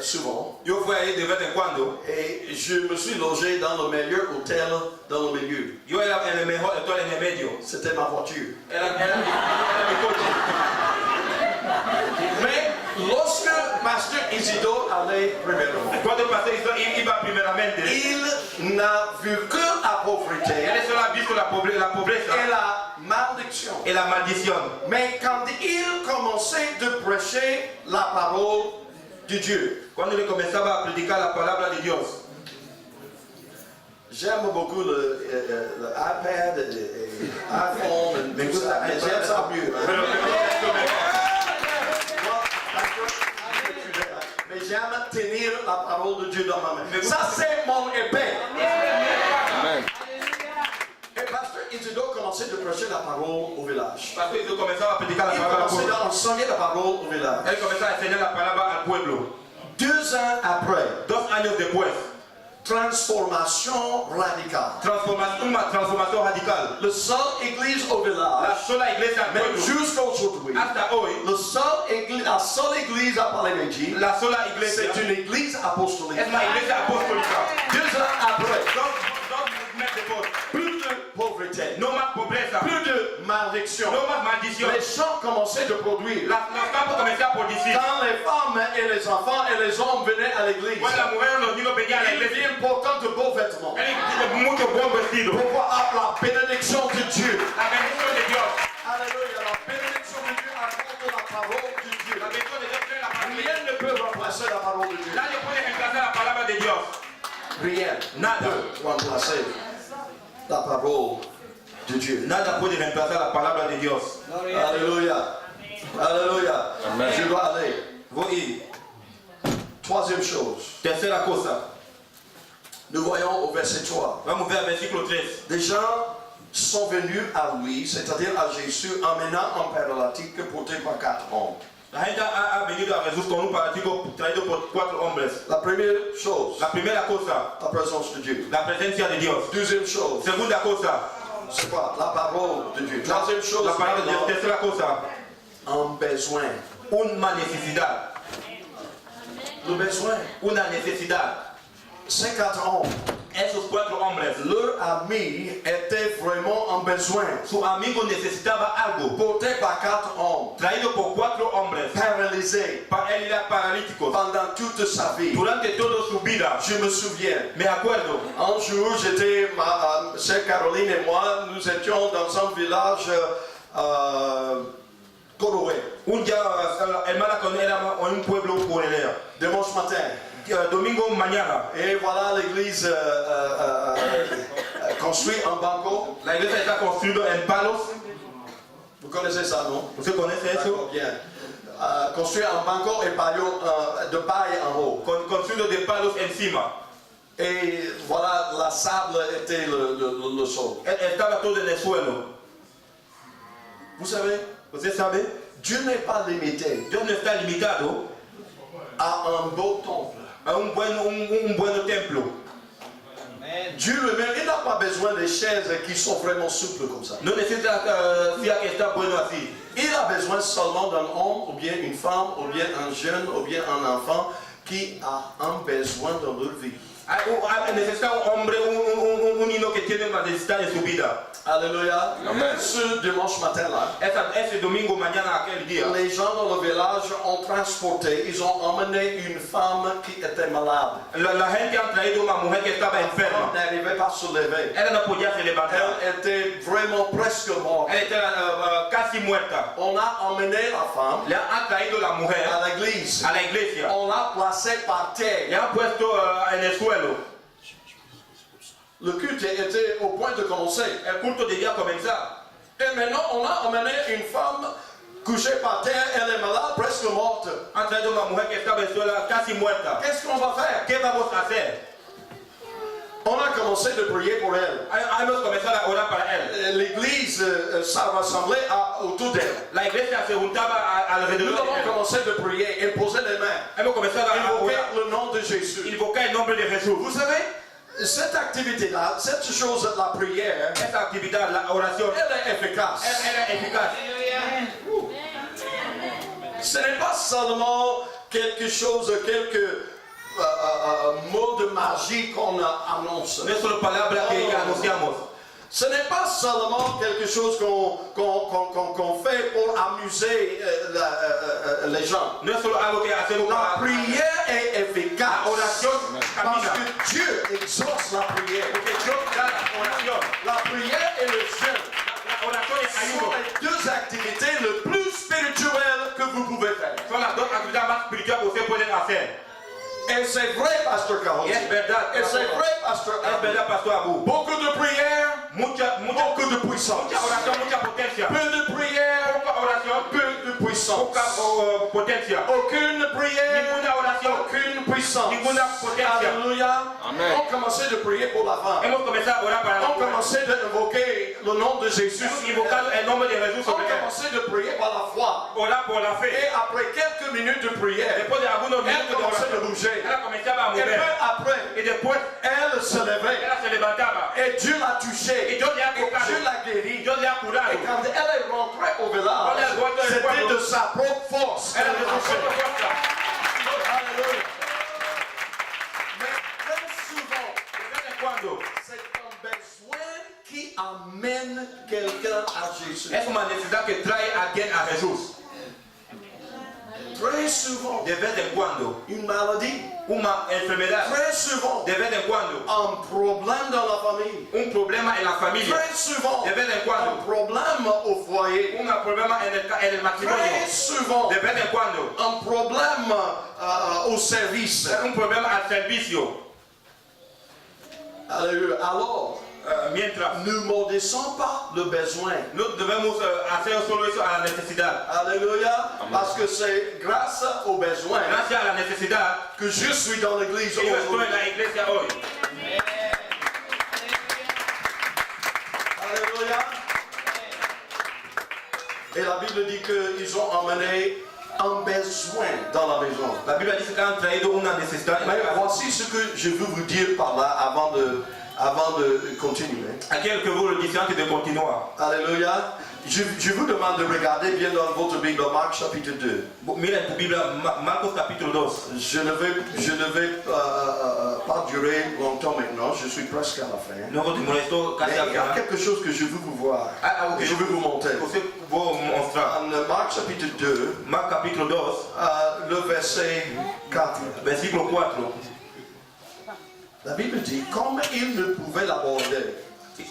souvent Yo fui ahí de vez en cuando. et je me suis logé dans le meilleur hôtel dans le milieu. Yo era en el mejor, estoy en el medio. C'était ma voiture. Era mi coche. Mais lorsque Pasteur Isidore allait premièrement, Cuando el pastor iba primeramente, il n'a vu que la pauvreté él solo ha visto la pobreza et la malédiction. y la maldición. Mais quand il commençait de prêcher la parole de Dieu, Cuando le comenzaba a predicar la palabra de Dios, j'aime beaucoup le iPad et l'iPhone, et tout ça, mais j'aime ça mieux. pero Mais j'aime tenir la parole de Dieu dans ma main. Ça, c'est mon épée. Et Pasteur Isidore commençait de prêcher la parole au village. parce que yo comenzaba a predicar la Il palabra al commençait pueblo. à enseigner la parole au village. Él comenzaba a enseñar la palabra al pueblo. 2 2 ans après, 2 años después, transformation radicale. una transformación radical. La seule église au La village, sola iglesia al même pueblo, jusqu'à aujourd'hui, hasta hoy, la seule église à Paléméji, la sola iglesia c'est une église apostolique. es la iglesia apostólica. 2 ans après, Dos meses después, plus de pauvreté, no más pobreza, plus de malédiction. no más maldición. Les champs commençaient de produire. Los campos comenzaron por decir, Quand les femmes et les enfants et les hommes venaient à l'église, cuando las mujeres, los niños venían a la il iglesia, était important de beaux vêtements. mucho buen vestido. Pour voir la bénédiction de Dieu. La bendición de Dios, Alléluia, la bénédiction de Dieu à cause de la parole de Dieu. la bendición de Dios es la palabra de Dios. Rien ne peut remplacer la parole de Dieu. Nadie puede reemplazar la palabra de Dios. Rien Nada. ne peut remplacer la parole de Dieu. Nada puede reemplazar la palabra de Dios. Alléluia. Alléluia. Je dois aller. Voy ir. Troisième chose. Tercera cosa. Nous voyons au verset 3. Vamos ver versículo 3. Des gens sont venus à lui, c'est-à-dire à Jésus, emmenant un paralytique porté par 4 hommes. La gente ha venido a Jesús con un paralítico traído por 4 hombres. La première chose, La primera cosa, la présence de Dieu. la presencia de Dios. Deuxième chose, Segunda cosa, c'est quoi? La parole de Dieu. Troisième chose, la palabra de Dios. maintenant, Tercera cosa, un besoin. una necesidad. Le besoin. Una necesidad. Ces 4 hommes, Esos 4 hombres, leur ami était vraiment en besoin. su amigo necesitaba algo, Porté par 4 hommes, traído por 4 hombres. paralysé Él era paralítico pendant toute sa vie. durante toda su vida. Je me souviens, Me acuerdo, un jour, sœur Caroline et moi, nous étions dans un village Coroé, un día, hermana con él era en un pueblo corelea. dimanche matin. Domingo mañana, Et voilà l'église construite en banco. la iglesia está construida en palos. Vous connaissez ça, non? ¿Usted conoce eso? D'accord, bien. Construit en banco et de paille en haut. Construido de palos encima. Et voilà, la sable était le sol. Estaba todo en el suelo. Vous savez, ¿Usted sabe? Dieu n'est pas limité Dios no está limitado à un beau temple. a un buen templo. Dieu lui-même, il n'a pas besoin de chaises qui sont vraiment souples comme ça. No necesita silla que está bueno así. Il a besoin seulement d'un homme, ou bien une femme, ou bien un jeune, ou bien un enfant qui a un besoin dans leur vie. Necesita un hombre, un niño que tiene una necesidad en su vida. Alléluia. Amen. Ce dimanche matin-là, Ese domingo mañana, aquel día, les gens dans le village ont transporté, ils ont emmené une femme qui était malade. la gente ha traído una mujer que estaba Elle enferma. n'arrivait pas à se lever. Ella no podía se levantar. Elle était vraiment presque morte. Ella estaba casi muerta. On a emmené la femme Le ha traído la mujer à l'église. a la iglesia. On l'a placée par Le terre. ha puesto en el suelo. Le culte était au point de commencer. El culto debía comenzar. Et maintenant, on a emmené une femme couchée par terre. Elle est malade, presque morte. Han traído una mujer que estaba en el suelo casi muerta. Qu'est-ce qu'on va faire? ¿Qué vamos a hacer? On a commencé de prier pour elle. Hemos comenzado a orar para él. L'église s'est rassemblée autour d'elle. La iglesia se juntaba Nous alrededor de avons él. commencé de prier, imposer les mains, Hemos comenzado a invoquer orar, le nom de Jésus. invocar el nombre de Jesús. Vous savez, cette activité-là, cette chose, la prière, Esa actividad, la oración, elle est efficace. era eficaz. Ce n'est pas seulement quelque chose, quelques mots de magie qu'on annonce. No es solo palabras que anunciamos. Ce n'est pas seulement quelque chose qu'on fait pour amuser les gens. No es solo algo que hacemos La para... prière est efficace. La oración Parce camina. que Dieu exauce la prière. Porque Dios da la oración. La prière et le jeûne La oración es sont ayuno. les deux activités les plus spirituelles que vous pouvez faire. Son las dos actividades más espirituales que ustedes pueden hacer. Et c'est vrai, Pasteur Carole. Y es verdad. Et c'est vrai, Pasteur Es Abou. verdad, Pastor Abu. Beaucoup de prières, Mucha beaucoup de puissance. oración, mucha potencia. Peu de prières, Poca oración, peu de puissance. Potencia. Aucune prière, Ninguna oración. aucune puissance. Ninguna potencia. Alléluia. Amen. On commençait de prier pour la femme. Hemos comenzado a orar para la On mujer. commençait d'invoquer le nom de Jésus. Hemos invocado el nombre de Jesús On sobre ella. commençait de prier par la foi. Orar por la fe. Et après quelques minutes de prière, Después de algunos elle minutos de commençait de oración, bouger. ella comenzaba a Et peu mover. après, Y después elle se levait. ella se levantaba. Et Dieu l'a touchée. Y Dios le ha Et tocado. Dieu l'a guérie. Dios le ha curado. Et quand elle est rentrée au village, Cuando elle vuelto al c'était pueblo, de sa propre force. Era qu'elle de su marchait. propia fuerza. Alléluia. Mais très souvent, De vez en cuando, c'est un besoin qui amène quelqu'un à Jésus. es una necesidad que trae a alguien a Jesús. Très souvent, De vez en cuando, une maladie. una enfermedad. Très souvent, De vez en cuando, un problème dans la famille. un problema en la familia. Très souvent, De vez en un cuando, problème au foyer. un problema en el matrimonio. Très souvent, De vez en cuando, un problème au service. un problema al servicio. Alléluia. Alors, Mientras, ne maudissons pas le besoin. no debemos hacer solo eso a la necesidad. Alléluia. Parce que c'est grâce au besoin Gracias a la necesidad, que je suis dans l'église yo estoy aujourd'hui. en la iglesia hoy. Alléluia. Et la Bible dit qu'ils ont emmené un besoin dans la maison. La Biblia dice que han traído una necesidad en la Mais casa. voici ce que je veux vous dire par là avant de continuer. Aquí el que vous le dice antes de continuar. Alléluia. Je vous demande de regarder bien dans votre Bible, Marc chapitre 2. Mira en tu Biblia, Marcos capítulo 2. Je ne vais pas durer longtemps maintenant, je suis presque à la fin. No te molesto Mais casi il al y a final. quelque chose que je veux vous voir, Algo que que je veux vous montrer. você vou mostrar. En Marc chapitre 2, Marcos capítulo 2, le verset 4. versículo 4. La Bible dit, comme il ne pouvait l'aborder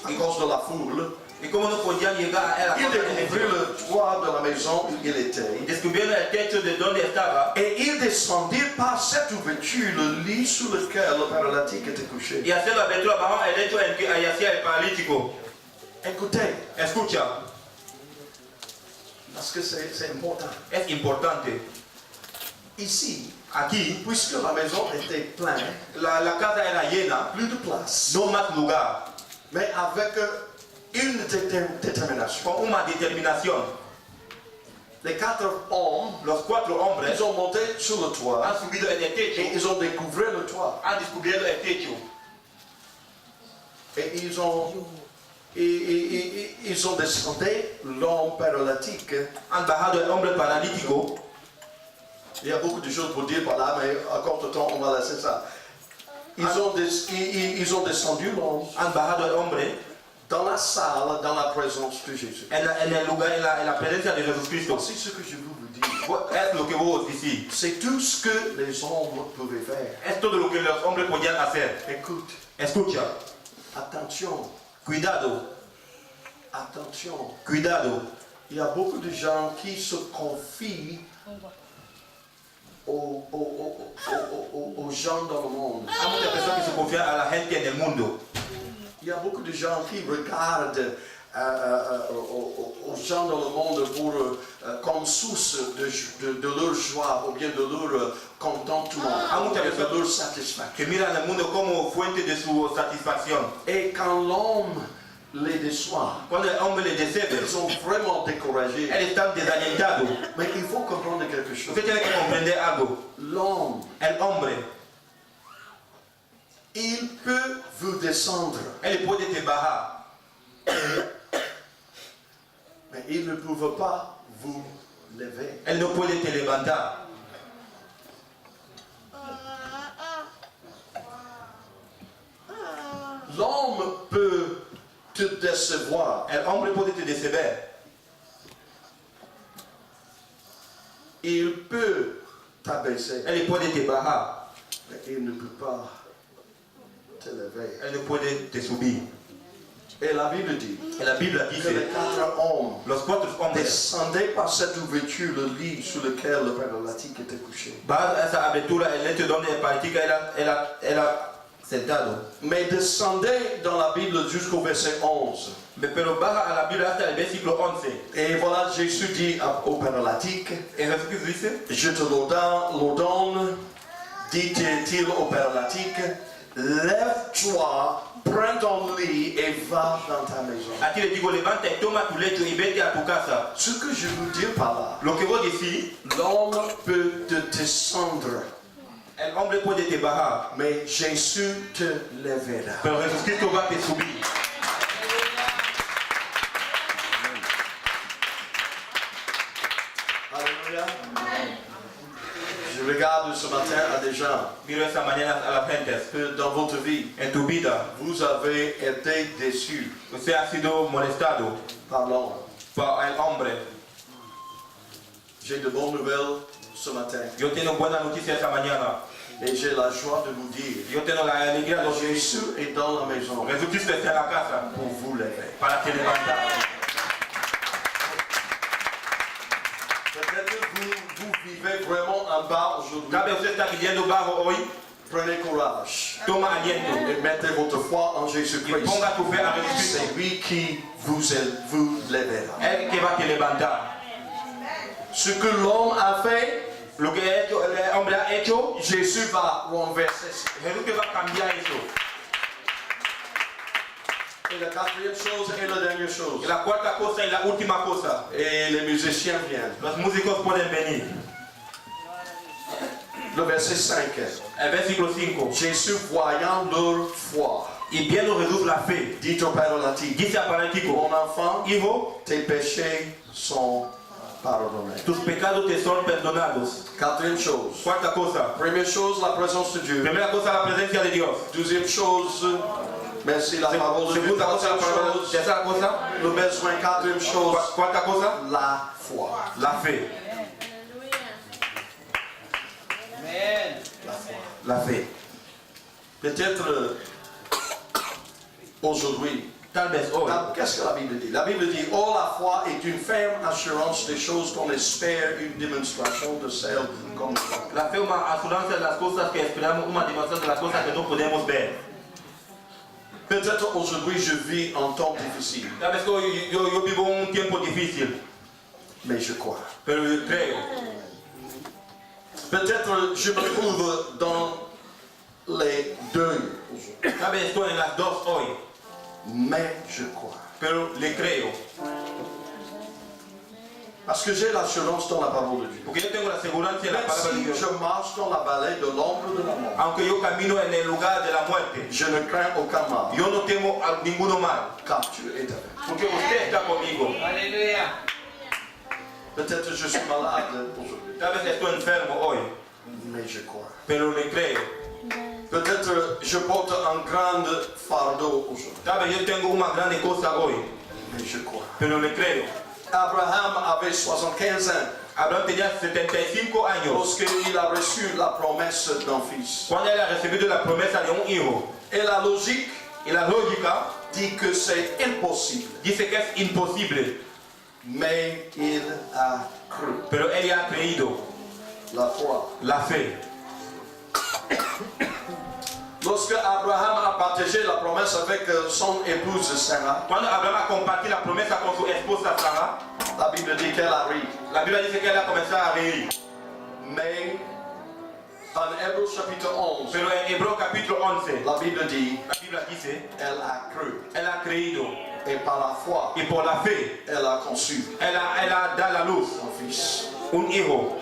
à cause de la foule, Y como no podían llegar a él a il causa de la découvrit gente. le toit de la maison où il était. Descubrieron el techo de donde estaba Et ils descendirent par cette ouverture le lit sur lequel le paralytique était couché. y hacer la abertura bajo el lecho en que yacía el paralítico. Écoutez, Escucha, parce que c'est important. es importante. Ici, Aquí, puisque la maison était pleine, la casa era llena, plus de place, no más lugar, mais avec une détermination. con una determinación. Les 4 hommes, Los 4 hombres ils ont monté sur le toit han subido en el et techo, ils ont découvert le toit. han descubierto el techo Et ils ont descendu l'homme paralytique. han bajado el hombre paralítico. Il y a beaucoup de choses pour dire par là, mais à court temps, on va laisser ça. Ils ont descendu l'homme Han bajado el hombre dans la salle, dans la présence de Jésus. en el lugar, en la presencia de Jesucristo. Voici ce que je veux vous dire. Es lo que vos decís. C'est tout ce que les hommes pouvaient faire. Es todo lo que los hombres podían hacer. Écoute, Escucha, attention, cuidado, attention. cuidado. Il y a beaucoup de gens qui se confient aux gens dans le monde. Hay muchas personas que se confían a la gente en el mundo. Il y a beaucoup de gens qui regardent aux gens dans le monde pour, comme source de leur joie ou bien de leur contentement, ou bien de leur satisfaction. Que miran el mundo como fuente de su satisfacción. Et quand l'homme les déçoit, Cuando el hombre le decebe, ils sont vraiment découragés. él está desalentado. Mais il faut comprendre quelque chose. Usted tiene que comprender algo. L'homme, El hombre, il peut vous descendre, él puede te bajar, mais il ne peut pas vous lever. él no puede te levantar. L'homme peut te décevoir. El hombre puede te deceber. Il peut t'abaisser, Él puede te bajar. mais il ne peut pas te lever. Él no puede te subir. Et la Bible dit En la Biblia que dice, les 4 hommes los 4 hombres descendaient par cette ouverture le lit sur lequel le paralytique était couché. bajan a esa abertura, el lecho donde el paralítico era sentado. Mais descendez dans la Bible jusqu'au verset 11. Pero baja a la Biblia hasta el versículo 11. Et voilà, Jésus dit au paralytique, Y Jesús dice, je te l'ordonne, dit-il au paralytique, lève-toi, prends ton lit et va dans ta maison. aquí le digo, levanta y toma tu lecho y vete a tu casa. Ce que je veux dire par là, Lo que voy a decir, l'homme peut te descendre, el hombre puede te bajar, mais Jésus te lèvera. pero Jesucristo va a te subir. Alléluia. Je regarde ce matin à des gens Miro esta mañana a las gentes, que dans votre vie, en tu vida, vous avez été déçus usted ha sido molestado par l'homme. por el hombre. J'ai de bonnes nouvelles ce matin Yo tengo buena noticia esta mañana. et j'ai la joie de vous dire, Yo tengo la alegría de decir, Jésus est dans la maison Jesucristo está en la casa pour vous lever. para te levantar. Peut-être que vous vivez vraiment en bas aujourd'hui. Tal vez usted está pidiendo bajo hoy, Prenez courage toma aliento et mettez votre foi en y Jésus-Christ. ponga tu fe a Jesucristo. C'est lui qui vous lèvera. Él que va a te levantar. Ce que l'homme a fait, Lo que el hombre ha hecho, Jésus va renverser. Jesús te va a cambiar eso. Et la quatrième chose et la dernière chose. Y la cuarta cosa y la última cosa, Et les musiciens viennent. los músicos pueden venir. Le verset 5. El versículo 5. Jésus, voyant leur foi, Y viendo Jesús la fe, dit au paralytique, dice al paralítico, mon enfant, hijo, tes péchés sont pardonnés. tus pecados te son perdonados. Quatrième chose. Cuarta cosa, Première chose, la présence de Dieu. primera cosa, la presencia de Dios. Deuxième chose, merci la parole de Dieu. Segunda cosa, la Troisième palabra. chose, Tercera cosa, le besoin. Quatrième chose, cuarta cosa, la foi. la fe. La fe. Peut-être aujourd'hui, Tal vez hoy, qu'est-ce que la Bible dit? La Bible dit, oh, la foi est une ferme assurance des choses qu'on espère, une démonstration de celles qu'on ne voit pas. la fe es una asurancia de las cosas que esperamos, una demostración de las cosas que no podemos ver. Peut-être aujourd'hui je vis un temps difficile, Tal vez hoy yo vivo un tiempo difícil, mais je crois. pero yo creo. Peut-être je me trouve dans les deux aujourd'hui, Tal vez estoy en las dos hoy, mais je crois. pero le creo. Parce que j'ai l'assurance dans la parole de Dieu. Porque yo tengo la seguridad en la Même palabra de si Dios. je marche dans la vallée de l'ombre de la mort, Aunque yo camino en el lugar de la muerte, je ne crains aucun mal, yo no temo a ninguno mal, car tu es avec moi. porque usted está conmigo. Peut-être je suis malade aujourd'hui, Tal vez estoy enfermo hoy, mais je crois. pero le creo. Peut-être je porte un grand fardeau aujourd'hui, Tal vez yo tengo una grande cosa hoy, mais je crois. pero le creo. Abraham avait 75 ans Abraham tenía 75 años lorsqu'il a reçu la promesse d'un fils. cuando él ha recibido la promesa de un hijo. Et la logique Y la lógica dit que c'est impossible, dice que es imposible, mais il a cru. pero él ha creído. La foi. La fe. Lorsque Abraham a partagé la promesse avec son épouse Sarah, Cuando Abraham ha compartido la promesa con su esposa Sara, la Bible dit qu'elle a ri. la Biblia dice que él ha comenzado a reír. Mais en Hébreux chapitre 11, Pero en Hebreo capítulo 11, la Bible dit la Biblia dice, elle a cru. él ha creído Et par la foi, y por la fe, elle a conçu él ha dado a la luz son fils. un hijo.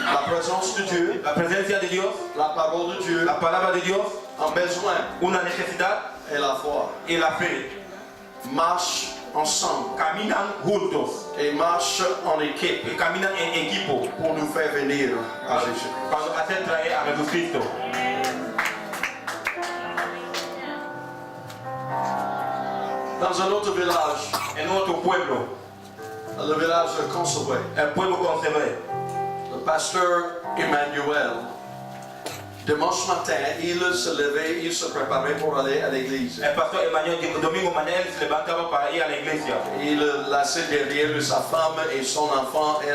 La présence de Dieu, La presencia de Dios, la parole de Dieu, la palabra de Dios, un besoin una necesidad et la foi y la fe marchent ensemble caminan juntos et marchent en équipe y caminan en equipo pour nous faire venir à Jésus. cuando hacen traer a Jesucristo. Dans un autre village, En otro pueblo, le village de Consobré, el pueblo conservé, le pasteur Emmanuel, dimanche matin, il se levait, il se préparait pour aller à l'église. el pastor Emmanuel, domingo mañana él se levantaba para ir a la iglesia. Il laissait derrière sa femme et son enfant, et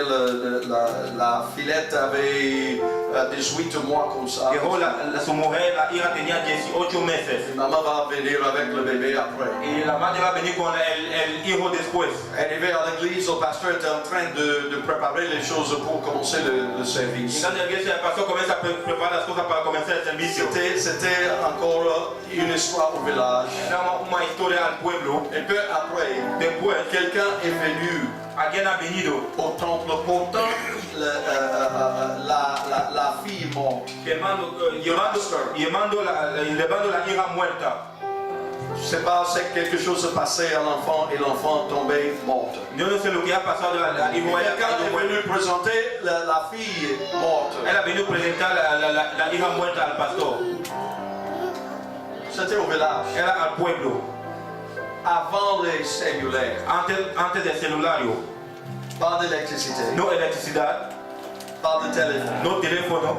la fillette avait 18 mois comme ça. que su mujer, la hija tenía 18 meses. Maman va venir avec le bébé après. Y la madre va a venir con el hijo después. Arrivé à l'église, le pasteur était en train de préparer les choses pour commencer le Y service. cuando la iglesia, el pastor comienza a preparar las cosas para comenzar el servicio. C'était encore une histoire au village. Era una historia al pueblo. Et peu après, Después, quelqu'un est venu alguien ha venido au temple portant la fille morte. llevando la hija muerta. Je ne sais pas, c'est quelque chose se passait à l'enfant et l'enfant tombait morte. Yo no sé lo que ha pasado a la hija. Quelqu'un est venu présenter la fille morte. Elle a venu presentar la hija muerta al pastor. C'était au village, Era al pueblo. avant les cellulaires. Antes del celulario. Pas d'électricité, No electricidad, pas de téléphone. no teléfono.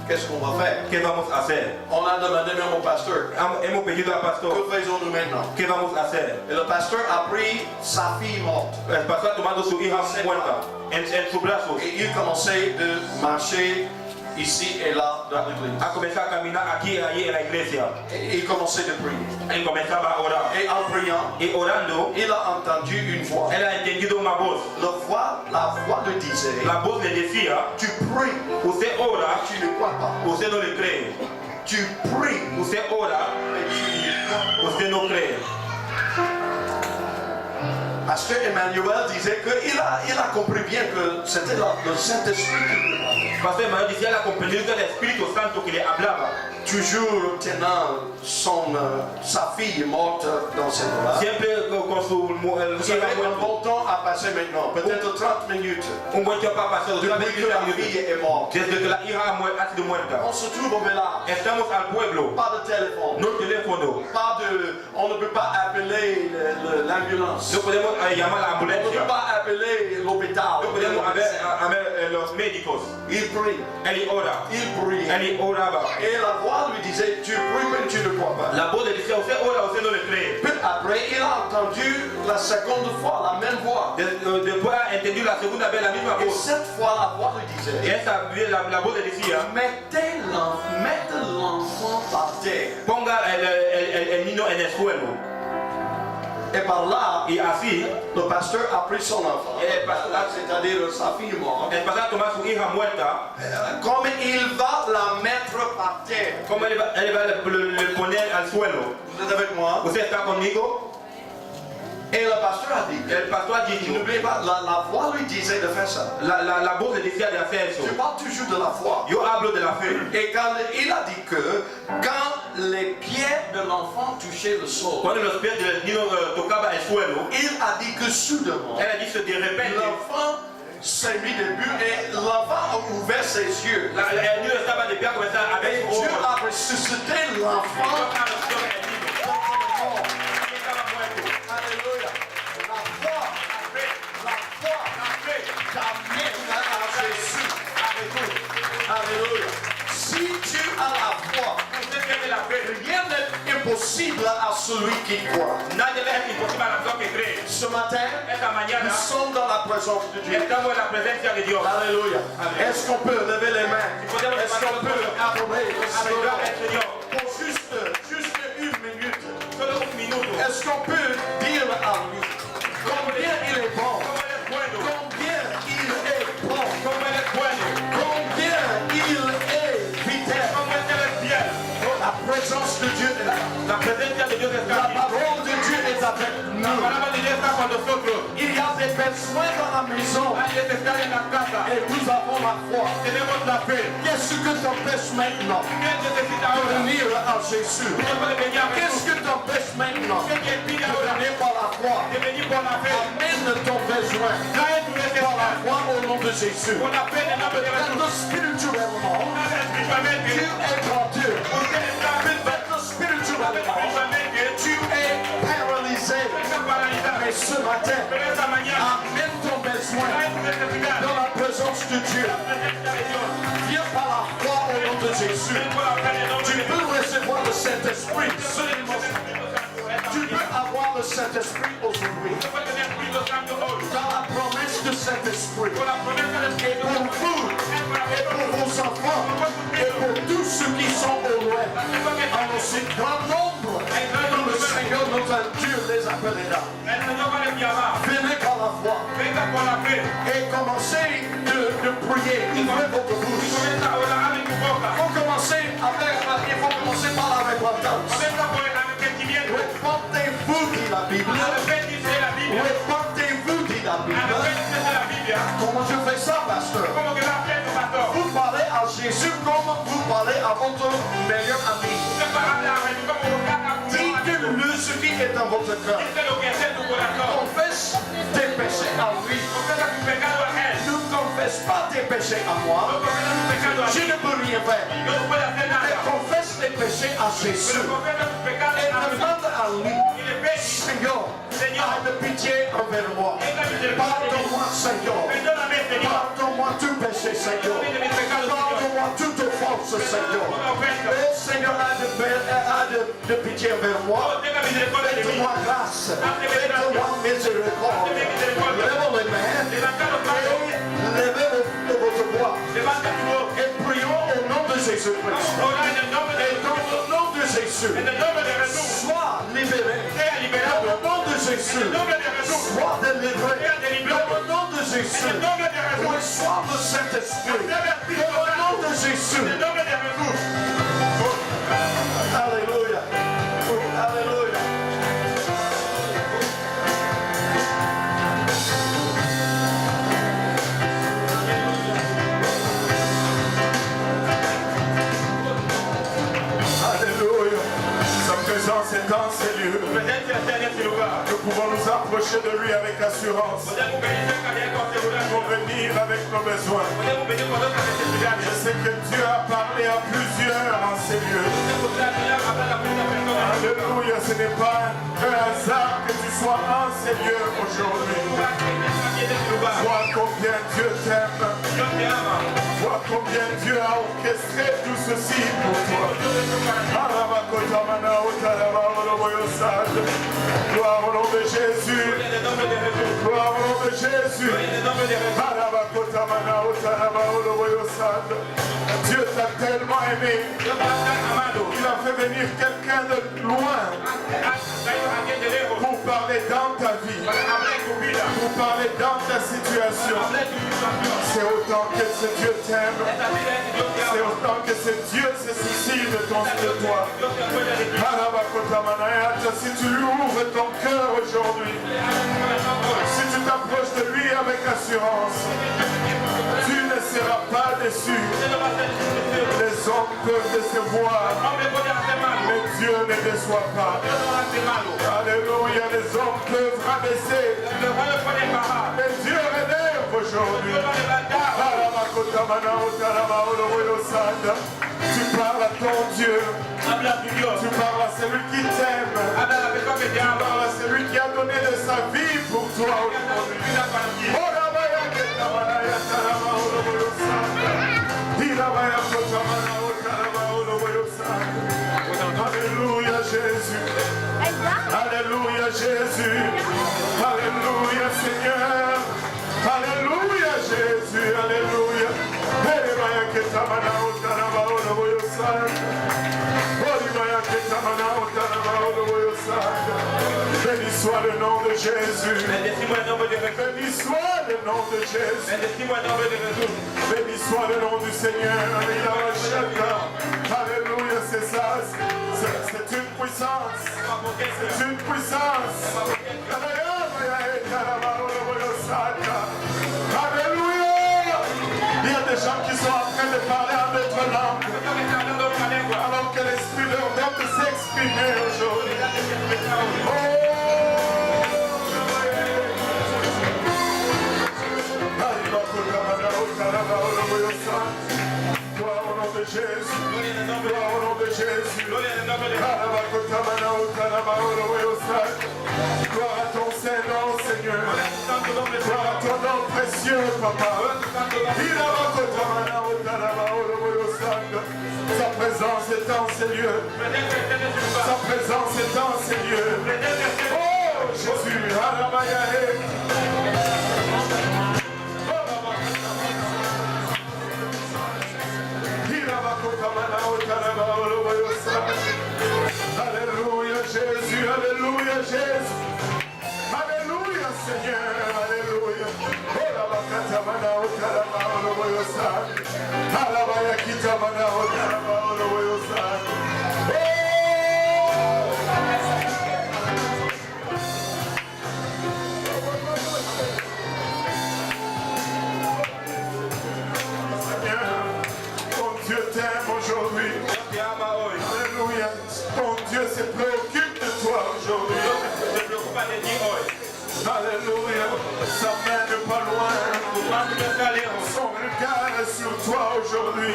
Qu'est-ce qu'on va faire? ¿Qué vamos a hacer? On a demandé même au pasteur, Hemos pedido al pastor, que faisons-nous maintenant? ¿qué vamos a hacer? Et le pasteur a pris sa fille morte El pastor tomando su hija muerta en sus brazos. et il commençait de marcher ici et là dans l'église. Ha comenzado a caminar aquí y allí en la iglesia. Et il commençait de prier. Y comenzaba a orar. Et en priant, Y orando, il a entendu une voix. él ha entendido una voz. La voix le disait, La voz le decía, tu pries, usted ora, tu ne crois pas. usted no le cree. Tu pries, Usted ora, mais tu ne crois pas. usted no cree. Pasteur Emmanuel disait qu'il a compris bien que c'était le Saint-Esprit qui lui parlait. Pastor Emmanuel decía, él ha comprendido que era el Espíritu Santo que le hablaba. Toujours tenant sa fille morte dans ses bras. Siempre con su mujer, Vous savez, un bon temps a passé maintenant, peut-être 30 minutes, un buen tiempo ha pasado, depuis que la fille est morte. desde que la hija ha sido muerta. On se trouve au village, Estamos al pueblo, pas de téléphone, no teléfono, on ne peut pas appeler l'ambulance, no podemos llamar a la on ne ambulancia, peut pas appeler l'hôpital. no podemos ver los médicos. Il prie, Él ora, il prie. él oraba. Et la voix lui disait, tu pries mais tu ne crois pas. La voz le decía, usted ora, usted no le cree. Peu après, il a entendu la seconde fois la même voix. Después ha entendido la segunda vez la misma Et voz. cette fois, la voix lui Y disait, esa vez la voz le decía, mettez l'enfant par terre. ponga el niño en el suelo. Et par là, Y así, le pasteur a pris son enfant, el pastor c'est-à-dire sa fille morte. a tomar su hija muerta, Comme il va la mettre par terre. como él va le poner al suelo. Vous êtes avec moi? ¿Usted está conmigo? Et le pasteur a dit, El pastor ha dicho, n'oubliez pas, la voix lui disait de faire ça. la voz le decía de hacer eso. Je parle toujours de la foi. Yo hablo de la fe. Et quand il a dit que quand les pieds de l'enfant touchaient le sol, Cuando los pies del niño tocaba el suelo, il a dit que soudainement, él ha dicho de repente, l'enfant s'est mis debout et l'enfant a ouvert ses yeux. el niño estaba de pie a comenzar a ver Et su Dieu ojo. a ressuscité l'enfant. Alléluia. La foi t'amène à Jésus. Alléluia. Si tu as la foi, rien n'est impossible à celui qui croit. Nadie le es imposible a la persona que cree. Ce matin, Esta mañana nous sommes dans la présence de Dieu. estamos en la presencia de Dios. Alléluia. Est-ce qu'on peut lever les mains? Podemos Est-ce qu'on peut adorer le adorar al Seigneur Señor. pour juste une minute? Solo un minuto. Est-ce qu'on peut dire à lui combien il est bon? Como Él es bueno. Combien il est bon? Como Él es bueno. Combien il est fidèle? Como Él es fiel. La présence de Dieu est là. La presencia de Dios está La aquí. parole de Dieu est avec La nous. palabra de Dios está con nosotros. Il y a des besoins dans la maison Hay necesidad en la casa. et nous avons la foi. Tenemos la fe. Qu'est-ce que t'empêche maintenant ¿Qué necesita de ahora? venir à Jésus? Usted puede venir a Qu'est-ce Jesús. que t'empêche maintenant ¿Qué te impide de ahora venir par la foi? de venir por la fe? Amène ton besoin Trae tu par la necesidad foi au nom de Jésus. con la fe en el nombre de Jesús. Maintenant, spirituellement, Espiritualmente, tu es battu. usted está Maintenant, spirituellement, espiritualmente, tu es paralysé. está paralizado. Mais ce matin, Pero esta mañana, amène ton besoin trae tu necesidad dans la présence de Dieu. la presencia de Dios. Viens par la foi au nom de Jésus. Ven por la fe en el nombre Tu de peux recevoir le Saint-Esprit. Tu Jesús. peux avoir le Saint-Esprit aujourd'hui. Usted puede tener Espíritu Santo hoy. Dans la promesse de Saint-Esprit. Con la promesa del Et Espíritu pour Santo. vous, Es para et pour vos enfants et pour tous ceux qui sont au loin, en aussi grand nombre que le Seigneur notre Dieu les appellera. Venez par la foi et commencez de prier. Ouvrez votre bouche. Il faut commencer par la repentance. Répentez-vous, dit la Bible. Répentez-vous, dit la Bible. Comment je fais ça, pasteur? Vous parlez à Jésus comme vous parlez à votre meilleur ami. Dites-lui ce qui est dans votre cœur. Confesse tes péchés à lui. Ne confesse pas tes péchés à moi. Je ne peux rien faire. Mais confesse tes péchés à Jésus. Et demande à lui, Seigneur, aie de pitié envers moi. Pardonne-moi, Seigneur. Pardonne-moi tout péché, Seigneur. Pardonne-moi toute offense, Seigneur. Et Seigneur, aie de pitié envers moi. Faites-moi grâce. Faites-moi miséricorde. Lève les mains. Et levez votre voix. Et prions au nom de Jésus-Christ. Et dans le nom de Jésus, sois libéré. Dans le nom de Jésus, sois délivré. Dans le nom de Jésus, reçois le Saint-Esprit. Dans le nom de Jésus. Alléluia. Alléluia. Alléluia. Sa présence est dans ces lieux. Nous pouvons nous approcher de lui avec assurance. Pour venir avec nos besoins. Je sais que Dieu a parlé à plusieurs en ces lieux. Alléluia. Ce n'est pas un hasard que tu sois en ces lieux aujourd'hui. Vois combien Dieu t'aime. Vois combien Dieu a orchestré tout ceci pour toi. Gloire au nom de Jésus. Gloire au nom de Jésus. Dieu t'a tellement aimé. Il a fait venir quelqu'un de loin pour parler dans ta vie, pour parler dans ta situation. C'est autant que ce Dieu t'aime. C'est autant que ce Dieu se soucie de toi. Si tu lui ouvres ton cœur aujourd'hui, si tu t'approches de lui avec assurance, tu ne seras pas déçu. Les hommes peuvent décevoir, mais Dieu ne déçoit pas. Alléluia, les hommes peuvent rabaisser, mais Dieu élève aujourd'hui. Tu parles à ton Dieu. Tu parles à celui qui t'aime. Tu parles à celui qui a donné de sa vie pour toi aujourd'hui. Alléluia Jésus. Alléluia Jésus. Alléluia Seigneur. Alléluia Jésus. Alléluia. Béni soit le nom de Jésus. Béni soit le nom de Jésus. Béni soit le nom du Seigneur. Alléluia, c'est ça. C'est une puissance. C'est une puissance. Alléluia. Il y a des gens qui sont en train de parler en notre langue, alors que l'Esprit leur donne de s'exprimer aujourd'hui. Gloire au nom de Jésus. Gloire au nom de Jésus. Gloire à ton Saint-Nom, Seigneur. Gloire à ton nom précieux, Papa. Sa présence est dans ces lieux. Sa présence est dans ces lieux. Oh, Jésus. Alléluia Jésus, alléluia Jésus. Alléluia Seigneur, alléluia. Ton Dieu t'aime aujourd'hui. Alléluia. Ton Dieu se préoccupe de toi aujourd'hui. Alléluia. Sa main n'est pas loin. Son regard est sur toi aujourd'hui.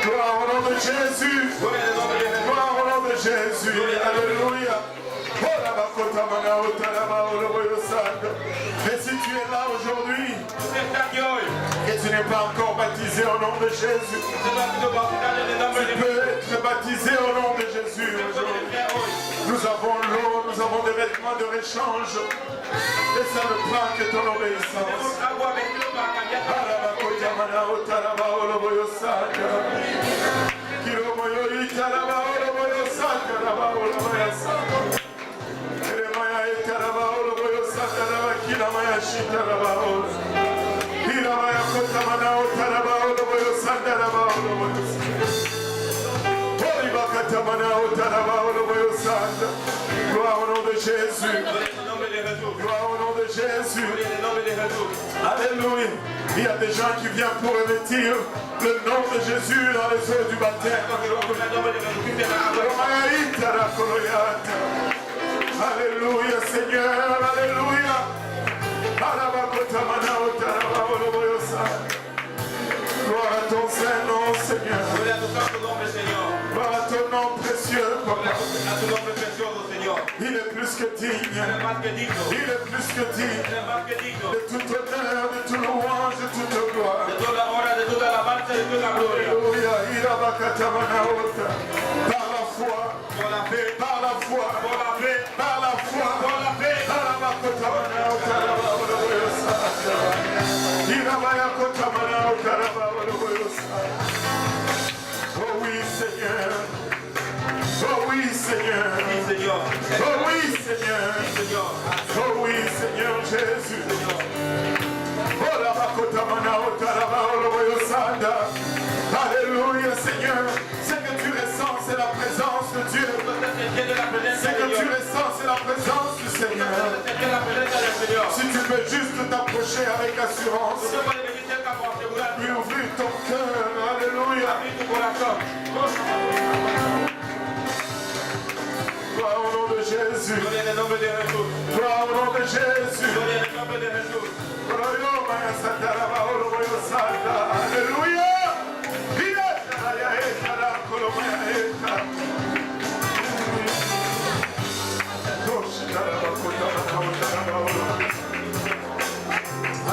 Gloire au nom de Jésus. Gloire au nom de Jésus. Alléluia. Et si tu es là aujourd'hui et tu n'es pas encore baptisé au nom de Jésus, tu peux être baptisé au nom de Jésus aujourd'hui. Nous avons l'eau, nous avons des vêtements de réchange et ça ne prend que ton obéissance. Gloire au nom de Jésus. Gloire au nom de Jésus. Alléluia. Il y a des gens qui viennent pour revêtir le nom de Jésus dans les eaux du baptême. Alléluia Seigneur. Alléluia. Gloire à ton Saint-Nom Seigneur. Gloire à ton nom précieux. Il est plus que digne. Il est plus que digne de tout honneur, de toute louange, de toute gloire. Alléluia. Par la foi, par la foi, par la foi, oh oui Seigneur. Oh oui Seigneur. Oh oui Seigneur. Oh oui Seigneur Jésus. Alléluia Seigneur. Ce que tu ressens, c'est la présence de Dieu. Ce que tu ressens, c'est la présence du Seigneur. Si tu peux juste t'approcher avec assurance, puis ouvrir ton cœur. Alléluia. Gloire au nom de Jésus. Gloire au nom de Jésus. Alléluia.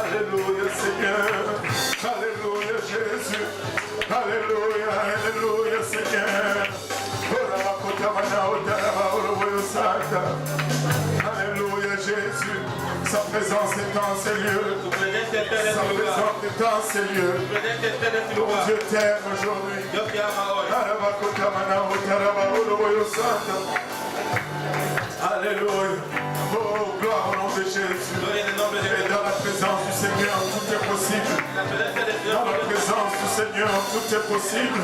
Alléluia Seigneur. Alléluia Jésus. Alléluia. Alléluia Seigneur. Alléluia Jésus. Sa présence est dans ces lieux. Sa présence est dans ces lieux. Ton Dieu t'aime aujourd'hui. Alléluia. Oh, gloire au nom de Jésus. Et dans la présence du Seigneur, tout est possible. Dans la présence du Seigneur, tout est possible.